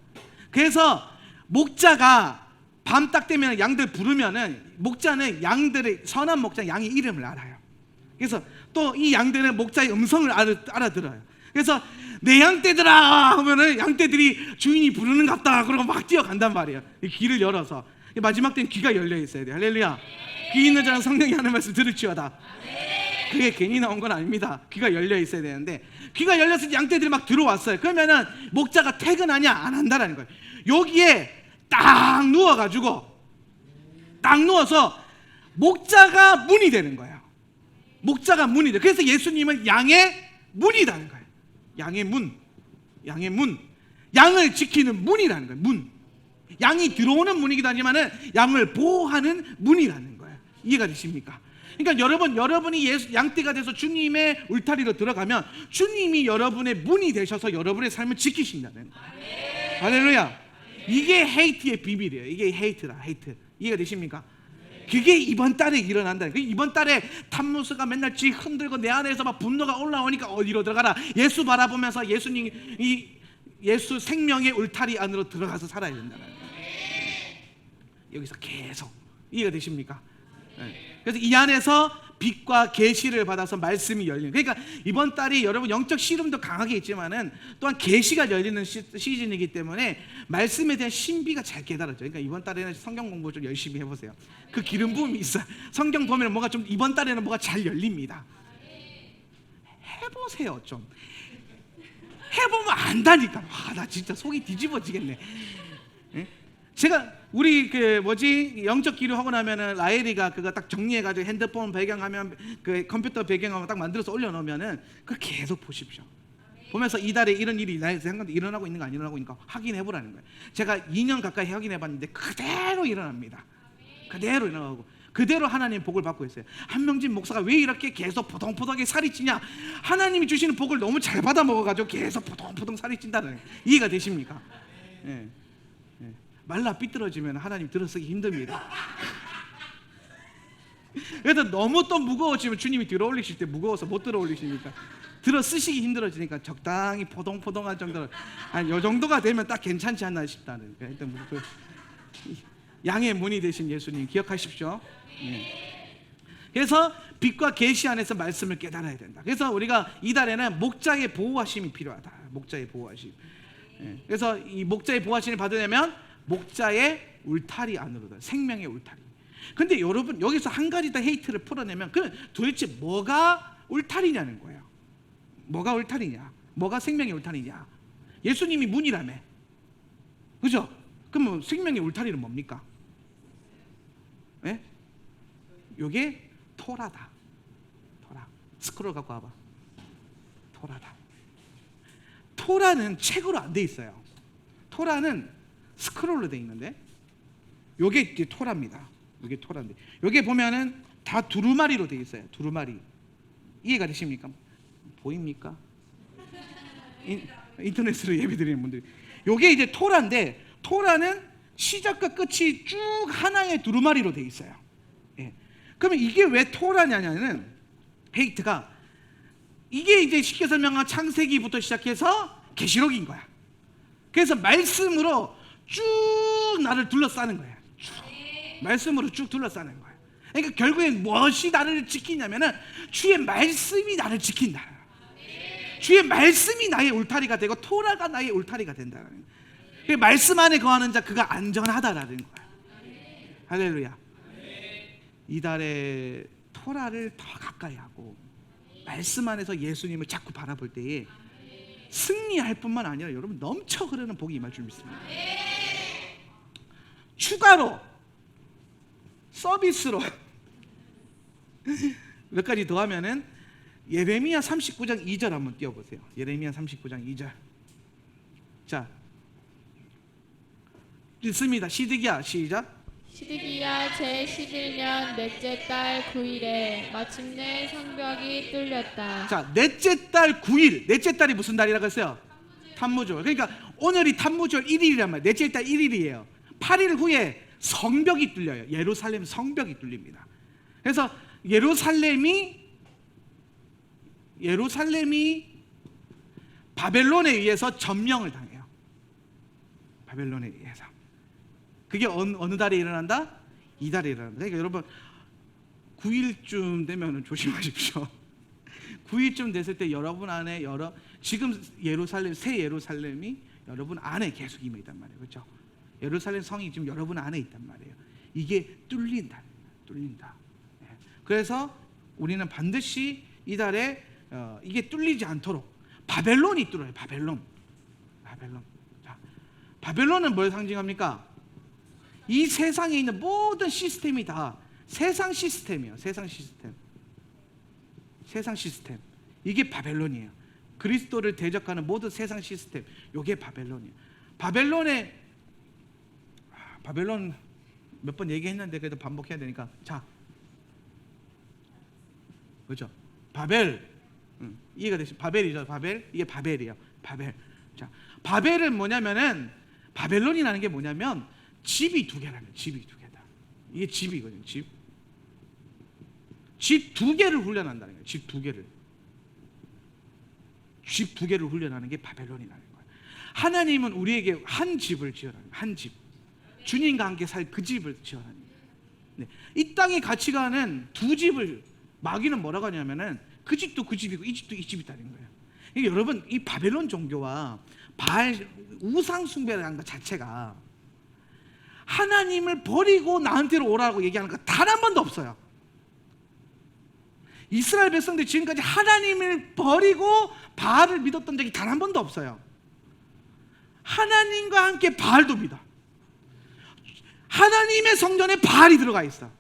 그래서 목자가 밤 딱 되면 양들 부르면은 목자는 양들의 선한 목자 양의 이름을 알아요. 그래서 또 이 양들은 목자의 음성을 알아들어요. 그래서 내 양떼들아 하면은 양떼들이 주인이 부르는 것 같다 그러고 막 뛰어간단 말이에요. 귀를 열어서 마지막 때는 귀가 열려 있어야 돼요. 할렐루야. 귀 있는 자는 성령이 하는 말씀 들을지어다. 그게 괜히 나온 건 아닙니다. 귀가 열려 있어야 되는데 귀가 열려서 양떼들이 막 들어왔어요. 그러면은 목자가 퇴근하냐 안 한다라는 거예요. 여기에 딱 누워가지고 딱 누워서 목자가 문이 되는 거예요. 목자가 문이 돼. 그래서 예수님은 양의 문이라는 거예요. 양의 문. 양을 지키는 문이라는 거예요. 문. 양이 들어오는 문이기도 하지만은 양을 보호하는 문이라는 거예요. 이해가 되십니까? 그러니까 여러분이 양떼가 돼서 주님의 울타리로 들어가면 주님이 여러분의 문이 되셔서 여러분의 삶을 지키신다는 거예요. 할렐루야. 이게 헤이트의 비밀이에요. 이게 헤이트다. 헤이트. 이해가 되십니까? 그게 이번 달에 일어난다는 거예요. 이번 달에 탐무스가 맨날 쥐 흔들고 내 안에서 막 분노가 올라오니까 어디로 들어가라. 예수 바라보면서 예수 생명의 울타리 안으로 들어가서 살아야 된다는 거예요. 여기서 계속. 이해가 되십니까? 네. 그래서 이 안에서 빛과 계시를 받아서 말씀이 열리는. 그러니까 이번 달이 여러분 영적 씨름도 강하게 있지만은 또한 계시가 열리는 시즌이기 때문에 말씀에 대한 신비가 잘 깨달아져. 그러니까 이번 달에는 성경 공부 좀 열심히 해보세요. 그 기름 부음이 있어. 성경 보면 뭐가 좀 이번 달에는 뭐가 잘 열립니다. 해보세요. 좀 해보면 안다니까. 와, 나 진짜 속이 뒤집어지겠네. 예? 제가 우리 영적 기류 하고 나면은 라엘이가 그거 딱 정리해가지고 핸드폰 배경화면 그 컴퓨터 배경화면 딱 만들어서 올려놓으면은 그걸 계속 보십시오. 보면서 이달에 이런 일이 나의 생각도 일어나고 있는 거 안 일어나고 있는 거 확인해보라는 거예요. 제가 2년 가까이 확인해봤는데 그대로 일어납니다. 그대로 일어나고 그대로 하나님 복을 받고 있어요. 한명진 목사가 왜 이렇게 계속 포동포동하게 살이 찌냐? 하나님이 주시는 복을 너무 잘 받아 먹어가지고 계속 포동포동 살이 찐다는 거예요. 이해가 되십니까? 예. 말라 삐뚤어지면 하나님 들어쓰기 힘듭니다. 그래서 너무 또 무거워지면 주님이 들어 올리실 때 무거워서 못 들어 올리시니까 들어 쓰시기 힘들어지니까 적당히 포동포동한 정도로 한 요 정도가 되면 딱 괜찮지 않나 싶다는 거예요. 일단 양의 문이 되신 예수님 기억하십시오. 그래서 빛과 계시 안에서 말씀을 깨달아야 된다. 그래서 우리가 이달에는 목자의 보호하심이 필요하다. 목자의 보호하심. 그래서 이 목자의 보호하심을 받으려면 목자의 울타리 안으로 생명의 울타리. 근데 여러분 여기서 한 가지 더 헤이트를 풀어내면 그 도대체 뭐가 울타리냐는 거예요. 뭐가 울타리냐? 뭐가 생명의 울타리냐? 예수님이 문이라며. 그죠? 그럼 생명의 울타리는 뭡니까? 예? 요게 토라다. 토라. 스크롤 갖고 와봐. 토라다. 토라는 책으로 안 돼 있어요. 토라는 스크롤로 돼 있는데 요게 이제 토라입니다. 요게 토라인데 요게 보면은 다 두루마리로 돼 있어요. 두루마리. 이해가 되십니까? 보입니까? 인터넷으로 예배드리는 분들. 요게 이제 토라인데 토라는 시작과 끝이 쭉 하나의 두루마리로 돼 있어요. 예. 그러면 이게 왜 토라냐면은 헤이트가 이게 이제 쉽게 설명하면 창세기부터 시작해서 계시록인 거야. 그래서 말씀으로 쭉 나를 둘러싸는 거야. 쭉. 말씀으로 쭉 둘러싸는 거야. 그러니까 결국엔 무엇이 나를 지키냐면은 주의 말씀이 나를 지킨다. 주의 말씀이 나의 울타리가 되고 토라가 나의 울타리가 된다는 거야. 말씀 안에 거하는 자 그가 안전하다라는 거야. 할렐루야. 이달에 토라를 더 가까이 하고 말씀 안에서 예수님을 자꾸 바라볼 때에 승리할 뿐만 아니라 여러분 넘쳐 흐르는 복이 임할 줄 믿습니다. 추가로 서비스로 몇 가지 더 하면은 예레미야 39장 2절 한번 띄워보세요. 예레미야 39장 2절. 자, 읽습니다. 시드기야 시작. 시드기야 제11년 넷째 달 9일에 마침내 성벽이 뚫렸다. 자, 넷째 달 9일. 넷째 달이 무슨 달이라고 했어요? 탐무절. 그러니까 오늘이 탐무절 1일이란 말이에요. 넷째 달 1일이에요. 8일 후에 성벽이 뚫려요. 예루살렘 성벽이 뚫립니다. 그래서 예루살렘이 바벨론에 의해서 점령을 당해요. 바벨론에 의해서. 그게 어느 달에 일어난다? 이 달에 일어난다. 그러니까 여러분 9일쯤 되면 조심하십시오. 9일쯤 됐을 때 여러분 안에 지금 새 예루살렘이 여러분 안에 계속 임해 있단 말이에요. 그렇죠? 예루살렘 성이 지금 여러분 안에 있단 말이에요. 이게 뚫린다. 네. 그래서 우리는 반드시 이 달에 이게 뚫리지 않도록 바벨론이 뚫어요. 바벨론. 자, 바벨론은 뭘 상징합니까? 이 세상에 있는 모든 시스템이 다 세상 시스템이에요. 세상 시스템. 이게 바벨론이에요. 그리스도를 대적하는 모든 세상 시스템. 이게 바벨론이에요. 바벨론 몇 번 얘기했는데 그래도 반복해야 되니까 자, 그렇죠? 바벨. 이해가 되시죠? 바벨이죠. 바벨. 이게 바벨이에요. 바벨. 자, 바벨은 뭐냐면은 바벨론이라는 게 뭐냐면 집이 두 개라는, 집이 두 개다. 이게 집이거든요. 집. 집 두 개를 훈련한다는 거예요. 집 두 개를. 집 두 개를 훈련하는 게 바벨론이라는 거예요. 하나님은 우리에게 한 집을 지어라는, 한 집. 주님과 함께 살 그 집을 지어라는 거예요. 네. 이 땅의 가치관은 두 집을, 마귀는 뭐라고 하냐면은 그 집도 그 집이고 이 집도 이 집이다는 거예요. 그러니까 여러분, 이 바벨론 종교와 바알 우상 숭배라는 것 자체가 하나님을 버리고 나한테로 오라고 얘기하는 거 단 한 번도 없어요. 이스라엘 백성들이 지금까지 하나님을 버리고 바알을 믿었던 적이 단 한 번도 없어요. 하나님과 함께 바알도 믿어. 하나님의 성전에 바알이 들어가 있어.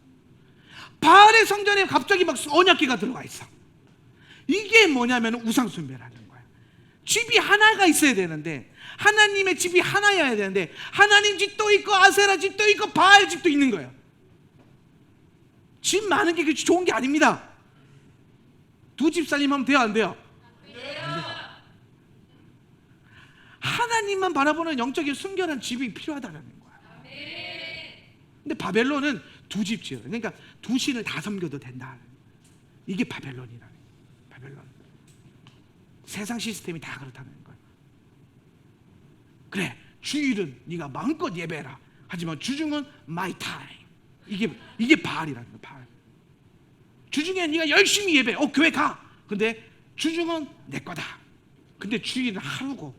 바알의 성전에 갑자기 막 언약궤가 들어가 있어. 이게 뭐냐면 우상 숭배라는 거야. 집이 하나가 있어야 되는데, 하나님의 집이 하나여야 되는데, 하나님 집도 있고 아세라 집도 있고 바알 집도 있는 거예요. 집 많은 게 그렇게 좋은 게 아닙니다. 두 집 살림하면 돼요, 안 돼요? 하나님만 바라보는 영적인 순결한 집이 필요하다는 거야. 근데 바벨론은 두 집 지어요. 그러니까 두 신을 다 섬겨도 된다. 이게 바벨론이라는 거예요. 바벨론. 세상 시스템이 다 그렇다는 거예요. 그래, 주일은 네가 마음껏 예배해라. 하지만 주중은 my time. 이게 바알이라는 거예요. 바알. 주중에 네가 열심히 예배, 교회 가. 근데 주중은 내 거다. 근데 주일은 하루고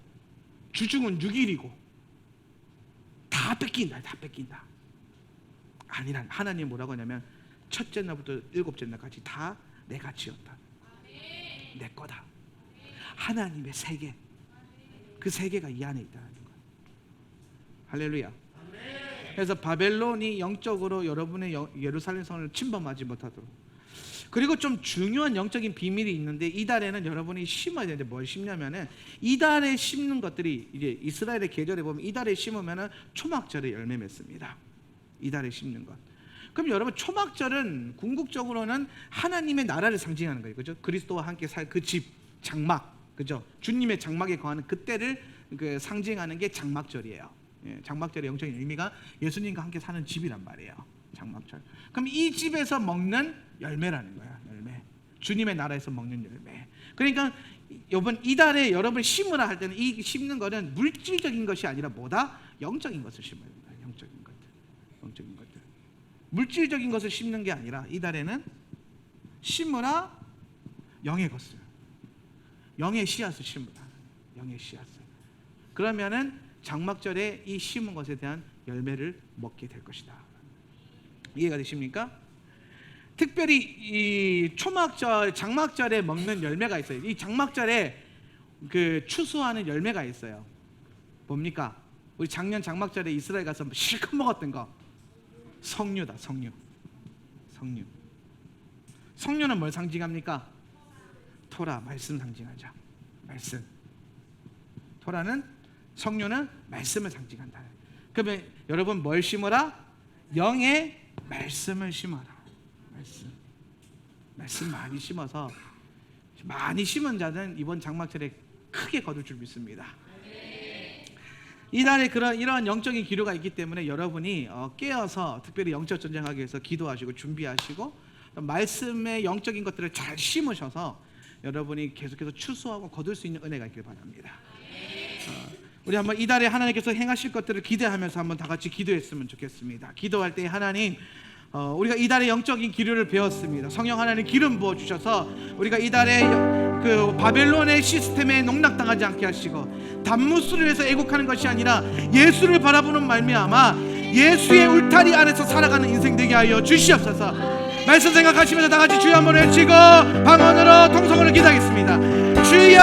주중은 6일이고 다 뺏긴다. 다 뺏긴다. 아니라 하나님 뭐라고 하냐면 첫째 날부터 일곱째 날까지 다 내가 지었다. 내 거다. 하나님의 세계, 그 세계가 이 안에 있다는 거예요. 할렐루야. 그래서 바벨론이 영적으로 여러분의 예루살렘 성을 침범하지 못하도록. 그리고 좀 중요한 영적인 비밀이 있는데, 이달에는 여러분이 심어야 되는데 뭘 심냐면은, 이달에 심는 것들이 이제 이스라엘의 계절에 보면 이달에 심으면은 초막절에 열매 맺습니다. 이달에 심는 것. 그럼 여러분, 초막절은 궁극적으로는 하나님의 나라를 상징하는 거예요. 그죠? 그리스도와 함께 살 그 집, 장막. 그죠? 주님의 장막에 거하는 그때를 상징하는 게 장막절이에요. 예, 장막절의 영적인 의미가 예수님과 함께 사는 집이란 말이에요. 장막절. 그럼 이 집에서 먹는 열매라는 거야. 열매. 주님의 나라에서 먹는 열매. 그러니까 이번 이달에 여러분 심으라 할 때는 이 심는 거는 물질적인 것이 아니라 뭐다? 영적인 것을 심어야 된다. 영적인 것들. 영적인 것들. 물질적인 것을 심는 게 아니라 이달에는 심으라 영의 것을. 영의 씨앗을 심으라. 영의 씨앗을. 그러면은 장막절에 이 심은 것에 대한 열매를 먹게 될 것이다. 이해가 되십니까? 특별히 이 초막절, 장막절에 먹는 열매가 있어요. 이 장막절에 그 추수하는 열매가 있어요. 뭡니까? 우리 작년 장막절에 이스라엘 가서 실컷 먹었던 거, 석류다. 석류. 석류. 석류는 뭘 상징합니까? 토라, 말씀 상징하죠. 말씀. 토라는, 석류는 말씀을 상징한다. 그러면 여러분 뭘 심어라? 영의 말씀을 심어라. 말씀 많이 심어서, 많이 심은 자는 이번 장막절에 크게 거둘 줄 믿습니다. 이날에 이런 영적인 기류가 있기 때문에 여러분이 깨어서 특별히 영적 전쟁하기 위해서 기도하시고 준비하시고, 말씀의 영적인 것들을 잘 심으셔서 여러분이 계속해서 추수하고 거둘 수 있는 은혜가 있길 바랍니다. 우리 한번 이달에 하나님께서 행하실 것들을 기대하면서 한번 다 같이 기도했으면 좋겠습니다. 기도할 때 하나님, 우리가 이달에 영적인 기류를 배웠습니다. 성령 하나님 기름 부어주셔서 우리가 이달에 그 바벨론의 시스템에 농락당하지 않게 하시고, 단무술을 위해서 애국하는 것이 아니라 예수를 바라보는 말미암아 예수의 울타리 안에서 살아가는 인생 되게 하여 주시옵소서. 말씀 생각하시면서 다 같이 주여 한번 외치고 방언으로 통성으로 기도하겠습니다. 주여!